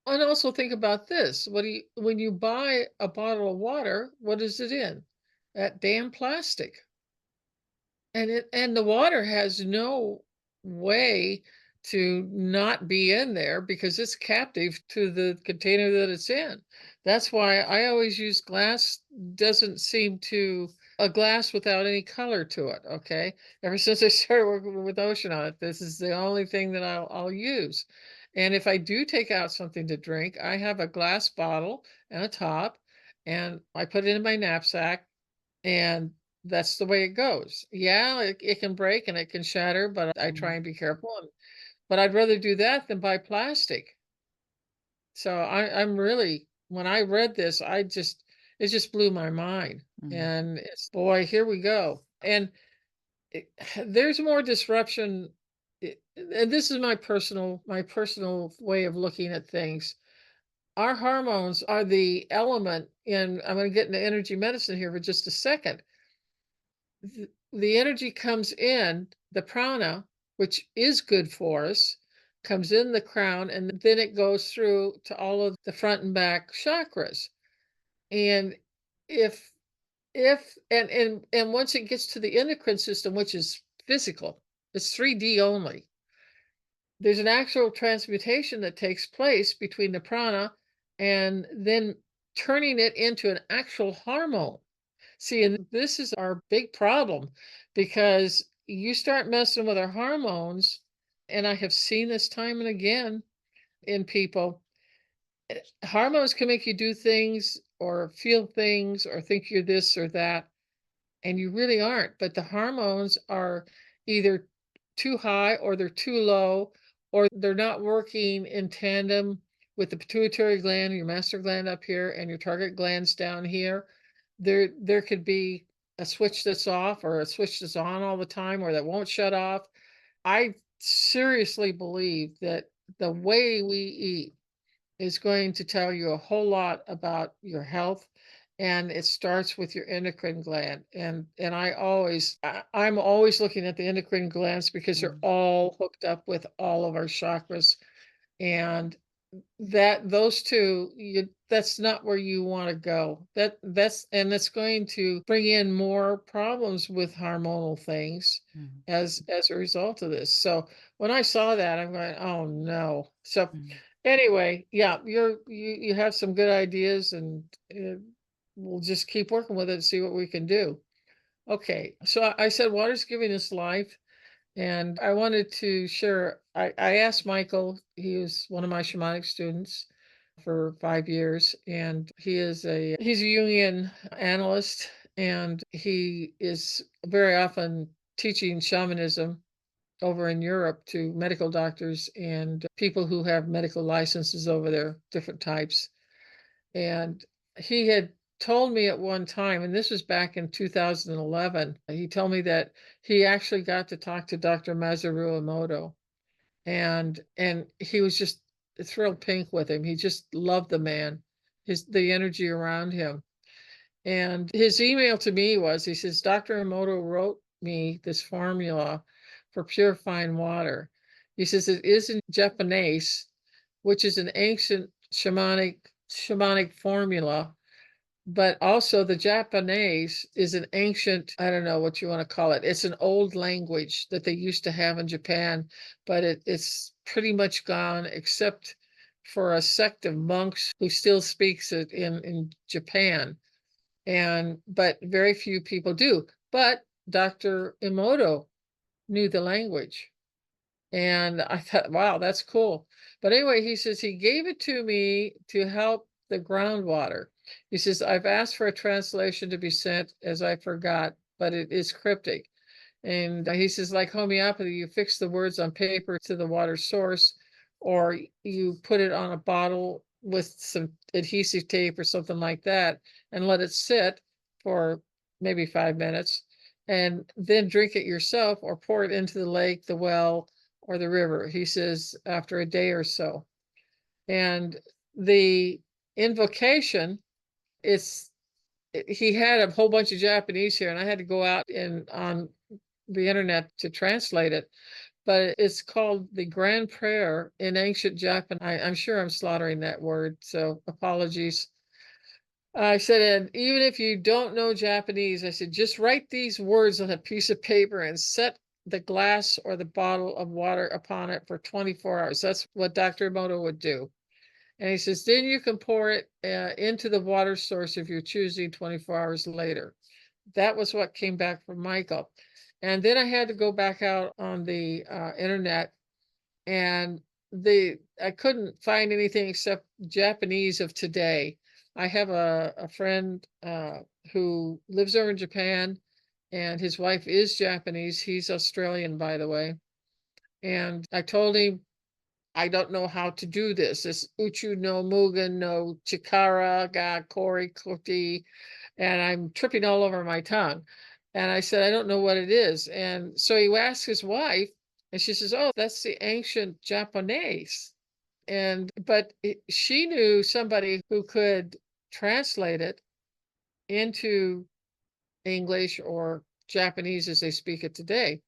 And also think about this. When you buy a bottle of water, what is it in? That damn plastic. And the water has no way to not be in there because it's captive to the container that it's in. That's why I always use glass. Doesn't seem to a glass without any color to it. Okay. Ever since I started working with Ocean on it, this is the only thing that I'll use. And if I do take out something to drink, I have a glass bottle and a top, and I put it in my knapsack, and that's the way it goes. Yeah, it can break and it can shatter, but I try Mm, and be careful. But I'd rather do that than buy plastic. So I'm really, when I read this, it just blew my mind. mm, And it's, boy, here we go. And there's more disruption. And this is my personal way of looking at things. Our hormones are the element in, I'm going to get into energy medicine here for just a second. The energy comes in the prana, which is good for us, comes in the crown, and then it goes through to all of the front and back chakras. And if and once it gets to the endocrine system, which is physical, it's 3D only. There's an actual transmutation that takes place between the prana and then turning it into an actual hormone. See, and this is our big problem, because you start messing with our hormones, and I have seen this time and again in people. Hormones can make you do things or feel things or think you're this or that, and you really aren't. But the hormones are either too high or they're too low, or they're not working in tandem with the pituitary gland, your master gland up here, and your target glands down here. There could be a switch that's off or a switch that's on all the time or that won't shut off. I seriously believe that the way we eat is going to tell you a whole lot about your health, and it starts with your endocrine gland. And I'm always looking at the endocrine glands because they're Mm, all hooked up with all of our chakras. And that those two, that's not where you want to go. That's going to bring in more problems with hormonal things mm, as a result of this. So when I saw that, I'm going, oh no. So mm, anyway, yeah, you have some good ideas, and we'll just keep working with it and see what we can do. Okay, so I said water's giving us life. And I wanted to share, I asked Michael, he was one of my shamanic students for 5 years, and he's a Jungian analyst, and he is very often teaching shamanism over in Europe to medical doctors and people who have medical licenses over there, different types. And he had told me at one time, and this was back in 2011, he told me that he actually got to talk to Dr. Masaru Emoto, and he was just thrilled pink with him. He just loved the man, the energy around him. And his email to me was, he says, Dr. Emoto wrote me this formula for purifying water. He says it is in Japanese, which is an ancient shamanic formula, but also the Japanese is an ancient, I don't know what you want to call it. It's an old language that they used to have in Japan, but it's pretty much gone except for a sect of monks who still speaks it in Japan. But very few people do. But Dr. Emoto knew the language. And I thought, wow, that's cool. But anyway, he says he gave it to me to help the groundwater. He says, I've asked for a translation to be sent as I forgot, but it is cryptic. And he says, like homeopathy, you fix the words on paper to the water source, or you put it on a bottle with some adhesive tape or something like that and let it sit for maybe 5 minutes, and then drink it yourself or pour it into the lake, the well, or the river. He says after a day or so. And the invocation, it's he had a whole bunch of Japanese here, and I had to go out and on the internet to translate it. But it's called the Grand Prayer in ancient Japan. I'm sure I'm slaughtering that word, so apologies. I said, and even if you don't know Japanese, I said, just write these words on a piece of paper and set the glass or the bottle of water upon it for 24 hours. That's what Dr. Emoto would do. And he says, then you can pour it into the water source if you're choosing 24 hours later. That was what came back from Michael. And then I had to go back out on the internet, and I couldn't find anything except Japanese of today. I have a friend who lives over in Japan, and his wife is Japanese. He's Australian, by the way. And I told him, I don't know how to do this. This Uchu no Mugen no Chikara ga Kori Koti, and I'm tripping all over my tongue. And I said, I don't know what it is. And so he asked his wife, and she says, oh, that's the ancient Japanese. But she knew somebody who could translate it into English or Japanese as they speak it today.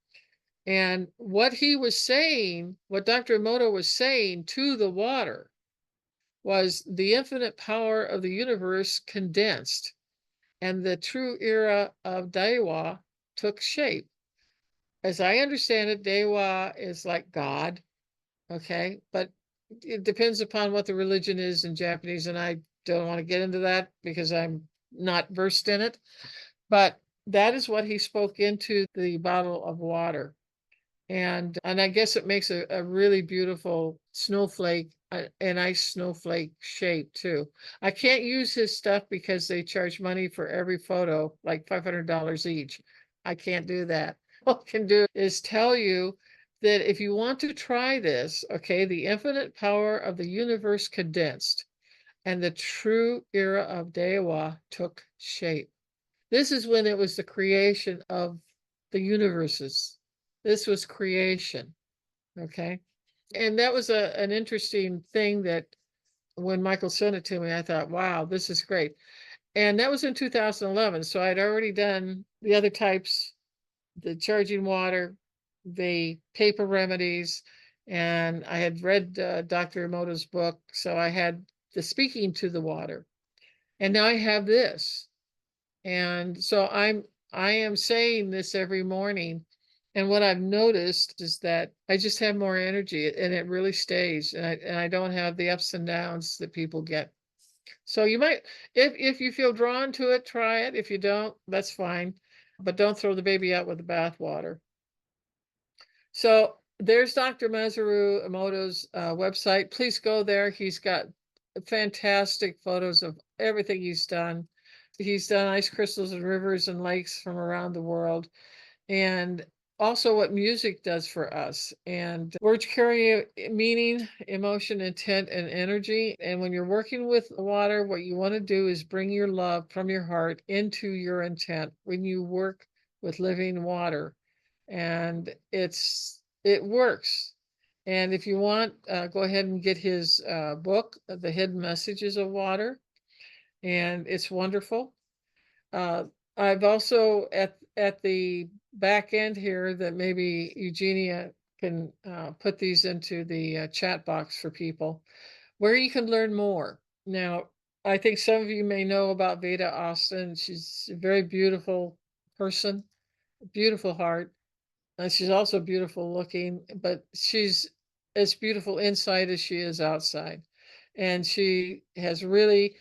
And what he was saying, what Dr. Emoto was saying to the water, was the infinite power of the universe condensed, and the true era of Daiwa took shape. As I understand it, Daiwa is like God, okay? But it depends upon what the religion is in Japanese, and I don't want to get into that because I'm not versed in it. But that is what he spoke into the bottle of water. And I guess it makes a really beautiful snowflake, a nice snowflake shape too. I can't use his stuff because they charge money for every photo, like $500 each. I can't do that. All I can do is tell you that if you want to try this, okay, the infinite power of the universe condensed and the true era of Dewa took shape. This is when it was the creation of the universes. This was creation. Okay. And that was an interesting thing that when Michael sent it to me, I thought, wow, this is great. And that was in 2011. So I'd already done the other types, the charging water, the paper remedies, and I had read Dr. Emoto's book. So I had the speaking to the water. And now I have this. And so I am saying this every morning. And what I've noticed is that I just have more energy and it really stays. And I don't have the ups and downs that people get. So you might, if you feel drawn to it, try it. If you don't, that's fine. But don't throw the baby out with the bathwater. So there's Dr. Masaru Emoto's website. Please go there. He's got fantastic photos of everything he's done. He's done ice crystals and rivers and lakes from around the world, and also what music does for us. And words carry meaning, emotion, intent, and energy. And when you're working with water, what you want to do is bring your love from your heart into your intent when you work with living water. And it works. And if you want, go ahead and get his book, The Hidden Messages of Water, and it's wonderful. Uh, I've also at the back end here that maybe Eugenia can put these into the chat box for people where you can learn more. Now, I think some of you may know about Veda Austin. She's a very beautiful person, beautiful heart. She's also beautiful looking, but she's as beautiful inside as she is outside. And she has really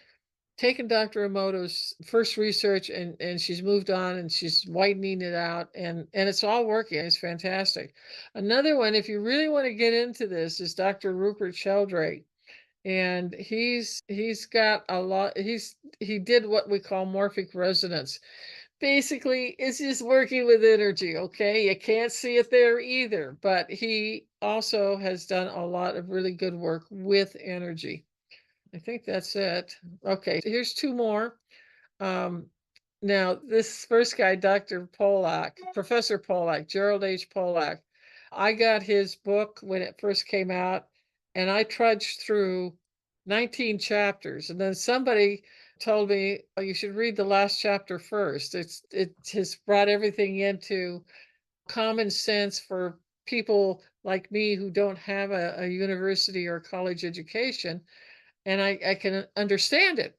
taken Dr. Emoto's first research and she's moved on and she's widening it out and it's all working. It's fantastic. Another one, if you really want to get into this, is Dr. Rupert Sheldrake. And he's got a lot, he did what we call morphic resonance. Basically, it's just working with energy, okay? You can't see it there either, but he also has done a lot of really good work with energy. I think that's it. Okay, here's two more. Um, Now, this first guy, Dr. Polak, Professor Polak, Gerald H. Polak, I got his book when it first came out, and I trudged through 19 chapters. And then somebody told me, oh, you should read the last chapter first. It has brought everything into common sense for people like me who don't have a university or college education, and I can understand it.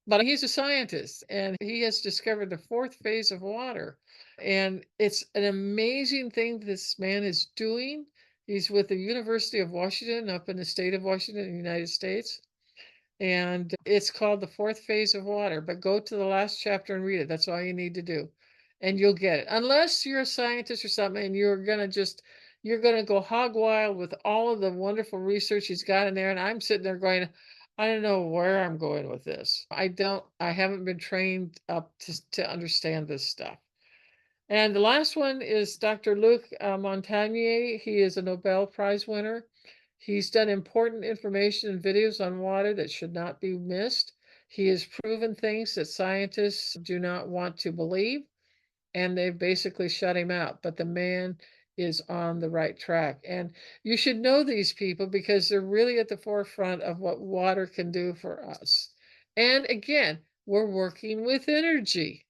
But he's a scientist and he has discovered the fourth phase of water. And it's an amazing thing this man is doing. He's with the University of Washington up in the state of Washington in the United States. And it's called The Fourth Phase of Water. But go to the last chapter and read it. That's all you need to do. And you'll get it. Unless you're a scientist or something and you're going to go hog wild with all of the wonderful research he's got in there. And I'm sitting there going, I don't know where I'm going with this. I haven't been trained up to understand this stuff. And the last one is Dr. Luc Montagnier. He is a Nobel Prize winner. He's done important information and videos on water that should not be missed. He has proven things that scientists do not want to believe, and they've basically shut him out. But the man is on the right track. And you should know these people because they're really at the forefront of what water can do for us. And again, we're working with energy,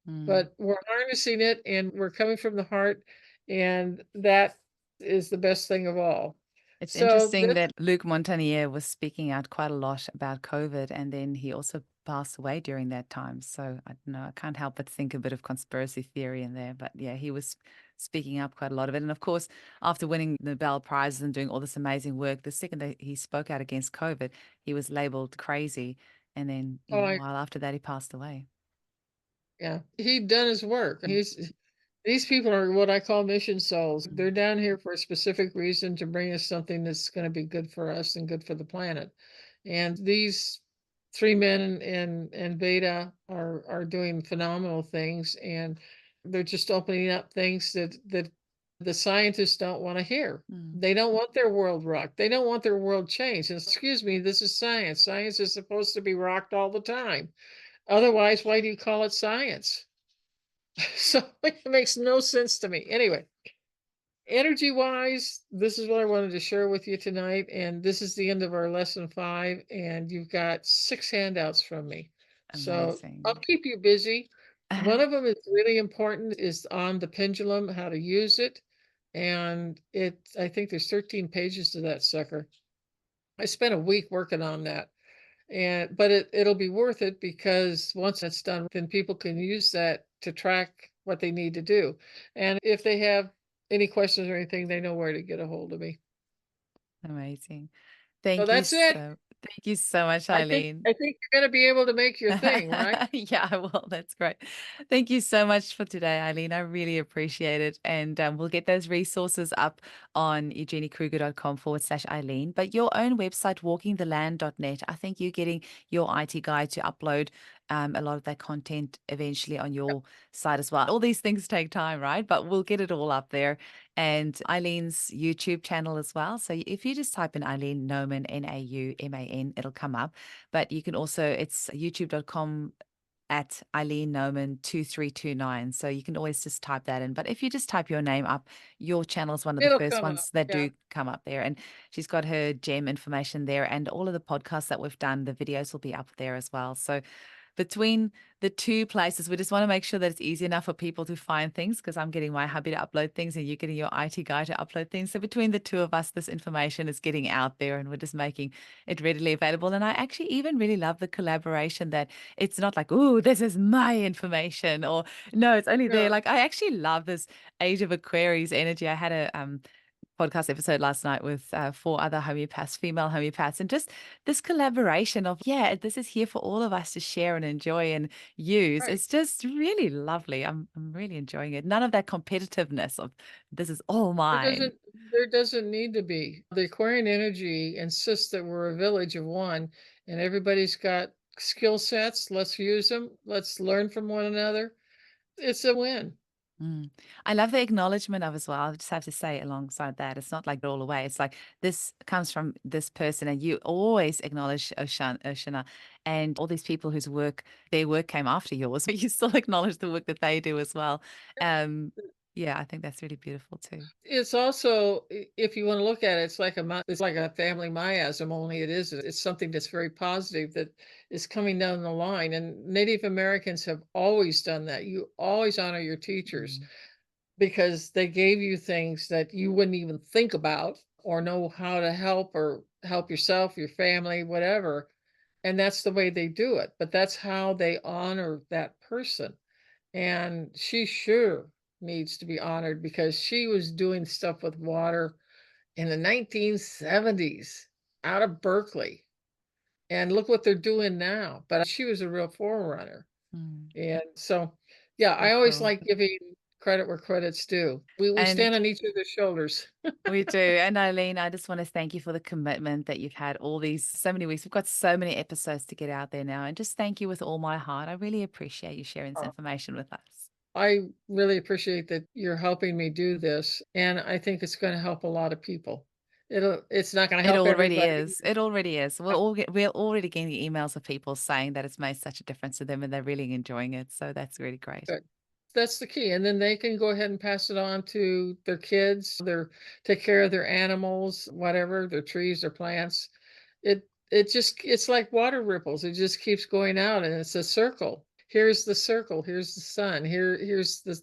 but we're harnessing it and we're coming from the heart. And that is the best thing of all. It's So interesting that's that Luc Montagnier was speaking out quite a lot about COVID, and then he also passed away during that time. So I don't know, I can't help but think a bit of conspiracy theory in there. But yeah, he was speaking up quite a lot of it. And of course, after winning the Nobel Prizes and doing all this amazing work, the second that he spoke out against COVID, he was labeled crazy. And then, oh, a while after that, he passed away. yeah, he'd done his work. Mm, These people are what I call mission souls. They're mm, down here for a specific reason to bring us something that's going to be good for us and good for the planet. And these three men and Veda are doing phenomenal things, and they're just opening up things that the scientists don't want to hear. mm. They don't want their world rocked. They don't want their world changed. And excuse me, this is science. Science is supposed to be rocked all the time. Otherwise, why do you call it science? So it makes no sense to me. Anyway, Energy wise, this is what I wanted to share with you tonight. And this is the end of our lesson 5. And you've got 6 handouts from me. So I'll Amazing. keep you busy. One of them is really important is on the pendulum, how to use it. And I think there's 13 pages to that sucker. I spent a week working on that. But it'll be worth it because once it's done, then people can use that to track what they need to do. And if they have any questions or anything, they know where to get a hold of me. Amazing. So that's it. Thank you so much, I think Eileen. I think you're gonna be able to make your thing, right? Yeah, I will. That's great. Thank you so much for today, Eileen. I really appreciate it. And we'll get those resources up on eugeniekruger.com/Eileen. But your own website, walkingtheland.net, I think you're getting your IT guy to upload a lot of that content eventually on your site as well. All these things take time, right? But we'll get it all up there. And Eileen's YouTube channel as well. So if you just type in Eileen Nauman, Nauman, it'll come up. But you can also, it's youtube.com at Eileen Nauman 2329. So you can always just type that in. But if you just type your name up, your channel is one of the It'll first come up. ones that Yeah, do come up there. And she's got her gem information there. And all of the podcasts that we've done, the videos will be up there as well. So between the two places, we just want to make sure that it's easy enough for people to find things because I'm getting my hubby to upload things and you're getting your IT guy to upload things. So between the two of us, this information is getting out there and we're just making it readily available. And I actually even really love the collaboration that it's not like, oh, this is my information or no, it's only there. yeah, Like I actually love this Age of Aquarius energy. I had a podcast episode last night with 4 other homeopaths, female homeopaths, and just this collaboration of, yeah, this is here for all of us to share and enjoy and use. right. It's just really lovely. I'm really enjoying it. None of that competitiveness of this is all There mine. doesn't there doesn't need to be. The Aquarian energy insists that we're a village of one and everybody's got skill sets. Let's use them. Let's learn from one another. It's a win. Mm. I love the acknowledgement of as well. I just have to say alongside that, it's not like all away. It's like this comes from this person, and you always acknowledge Oceana and all these people whose work, their work came after yours, but you still acknowledge the work that they do as well. Um, yeah, I think that's really beautiful too. It's also, if you want to look at it, it's like a family miasm. Only it's something that's very positive that is coming down the line. And Native Americans have always done that. You always honor your teachers Mm. because they gave you things that you wouldn't even think about or know how to help or help yourself, your family, whatever. And that's the way they do it. But that's how they honor that person. And she sure needs to be honored because she was doing stuff with water in the 1970s out of Berkeley. And look what they're doing now. But she was a real forerunner. Mm. And so, yeah, So I always cool. like giving credit where credit's due. We stand And on each other's shoulders. we do. And Eileen, I just want to thank you for the commitment that you've had all these so many weeks. We've got so many episodes to get out there now. And just thank you with all my heart. I really appreciate you sharing this Uh, information with us. I really appreciate that you're helping me do this. And I think it's going to help a lot of people. It's not going to It help already everybody. is. It already is. We're already getting emails of people saying that it's made such a difference to them and they're really enjoying it. So that's really great. Good. That's the key, and then they can go ahead and pass it on to their kids, take care of their animals, whatever, their trees, their plants. It's like water ripples. It just keeps going out and it's a circle. Here's the circle, here's the sun, here's the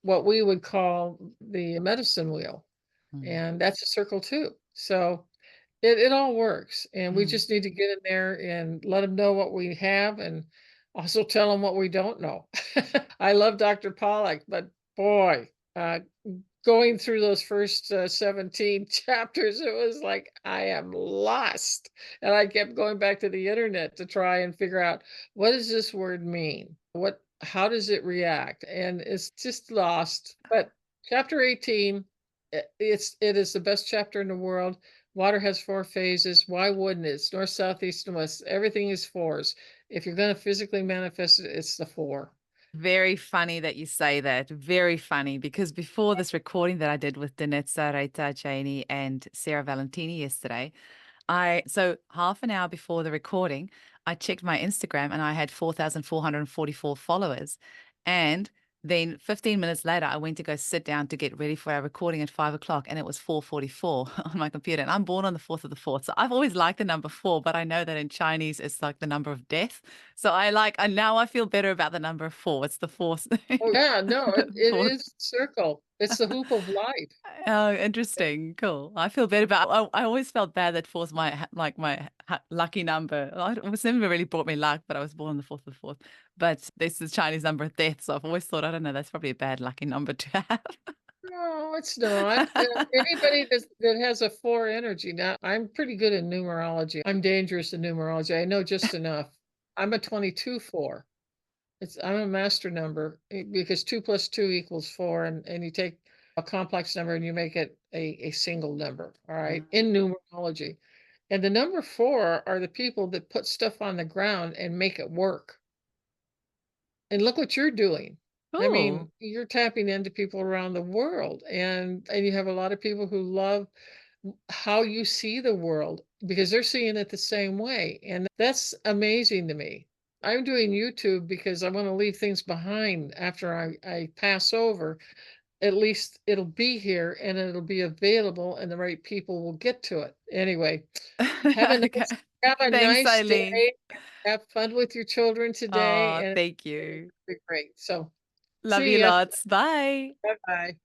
what we would call the medicine wheel. Mm. And that's a circle too. So it all works, and we Mm. just need to get in there and let them know what we have and also tell them what we don't know. I love Dr. Pollack, but boy, going through those first, 17 chapters, it was like, I am lost, and I kept going back to the internet to try and figure out, what does this word mean? How does it react? And it's just lost, but chapter 18, it is the best chapter in the world. Water has 4 phases. Why wouldn't it? It's north, south, east, and west. Everything is 4s. If you're gonna physically manifest it, it's the 4. Very funny that you say that. Very funny because before this recording that I did with Danitza, Rita, Janie, and Sarah Valentini yesterday, so half an hour before the recording, I checked my Instagram and I had 4,444 followers. And Then 15 minutes later, I went to go sit down to get ready for our recording at 5 o'clock, and it was 4:44 on my computer. And I'm born on the 4th of the 4th. So I've always liked the number four, but I know that in Chinese it's like the number of death. So and now I feel better about the number four. It's the fourth. Oh, yeah, no, it Fourth. is circle. It's the hoop of life. Oh, interesting. Cool. I feel better about I always felt bad that four's my lucky number. It was never really brought me luck, but I was born on the 4th of the 4th. But this is Chinese number of death, so I've always thought, I don't know, that's probably a bad lucky number to have. No, it's not. Anybody that has a 4 energy now, I'm pretty good in numerology. I'm dangerous in numerology. I know just enough. I'm a 22-4. I'm a master number because 2 plus 2 equals 4, and you take a complex number and you make it a single number, all right, in numerology. And the number 4 are the people that put stuff on the ground and make it work. And look what you're doing. I Cool. mean, you're tapping into people around the world, and you have a lot of people who love how you see the world because they're seeing it the same way, and that's amazing to me. I'm doing YouTube because I want to leave things behind after I pass over. At least it'll be here and it'll be available, and the right people will get to it. Anyway, have a Okay. nice have a Thanks, nice Eileen. day. Have fun with your children today, Oh, and thank it'll you. be great. So, Love you see ya. lots. Bye. Bye-bye.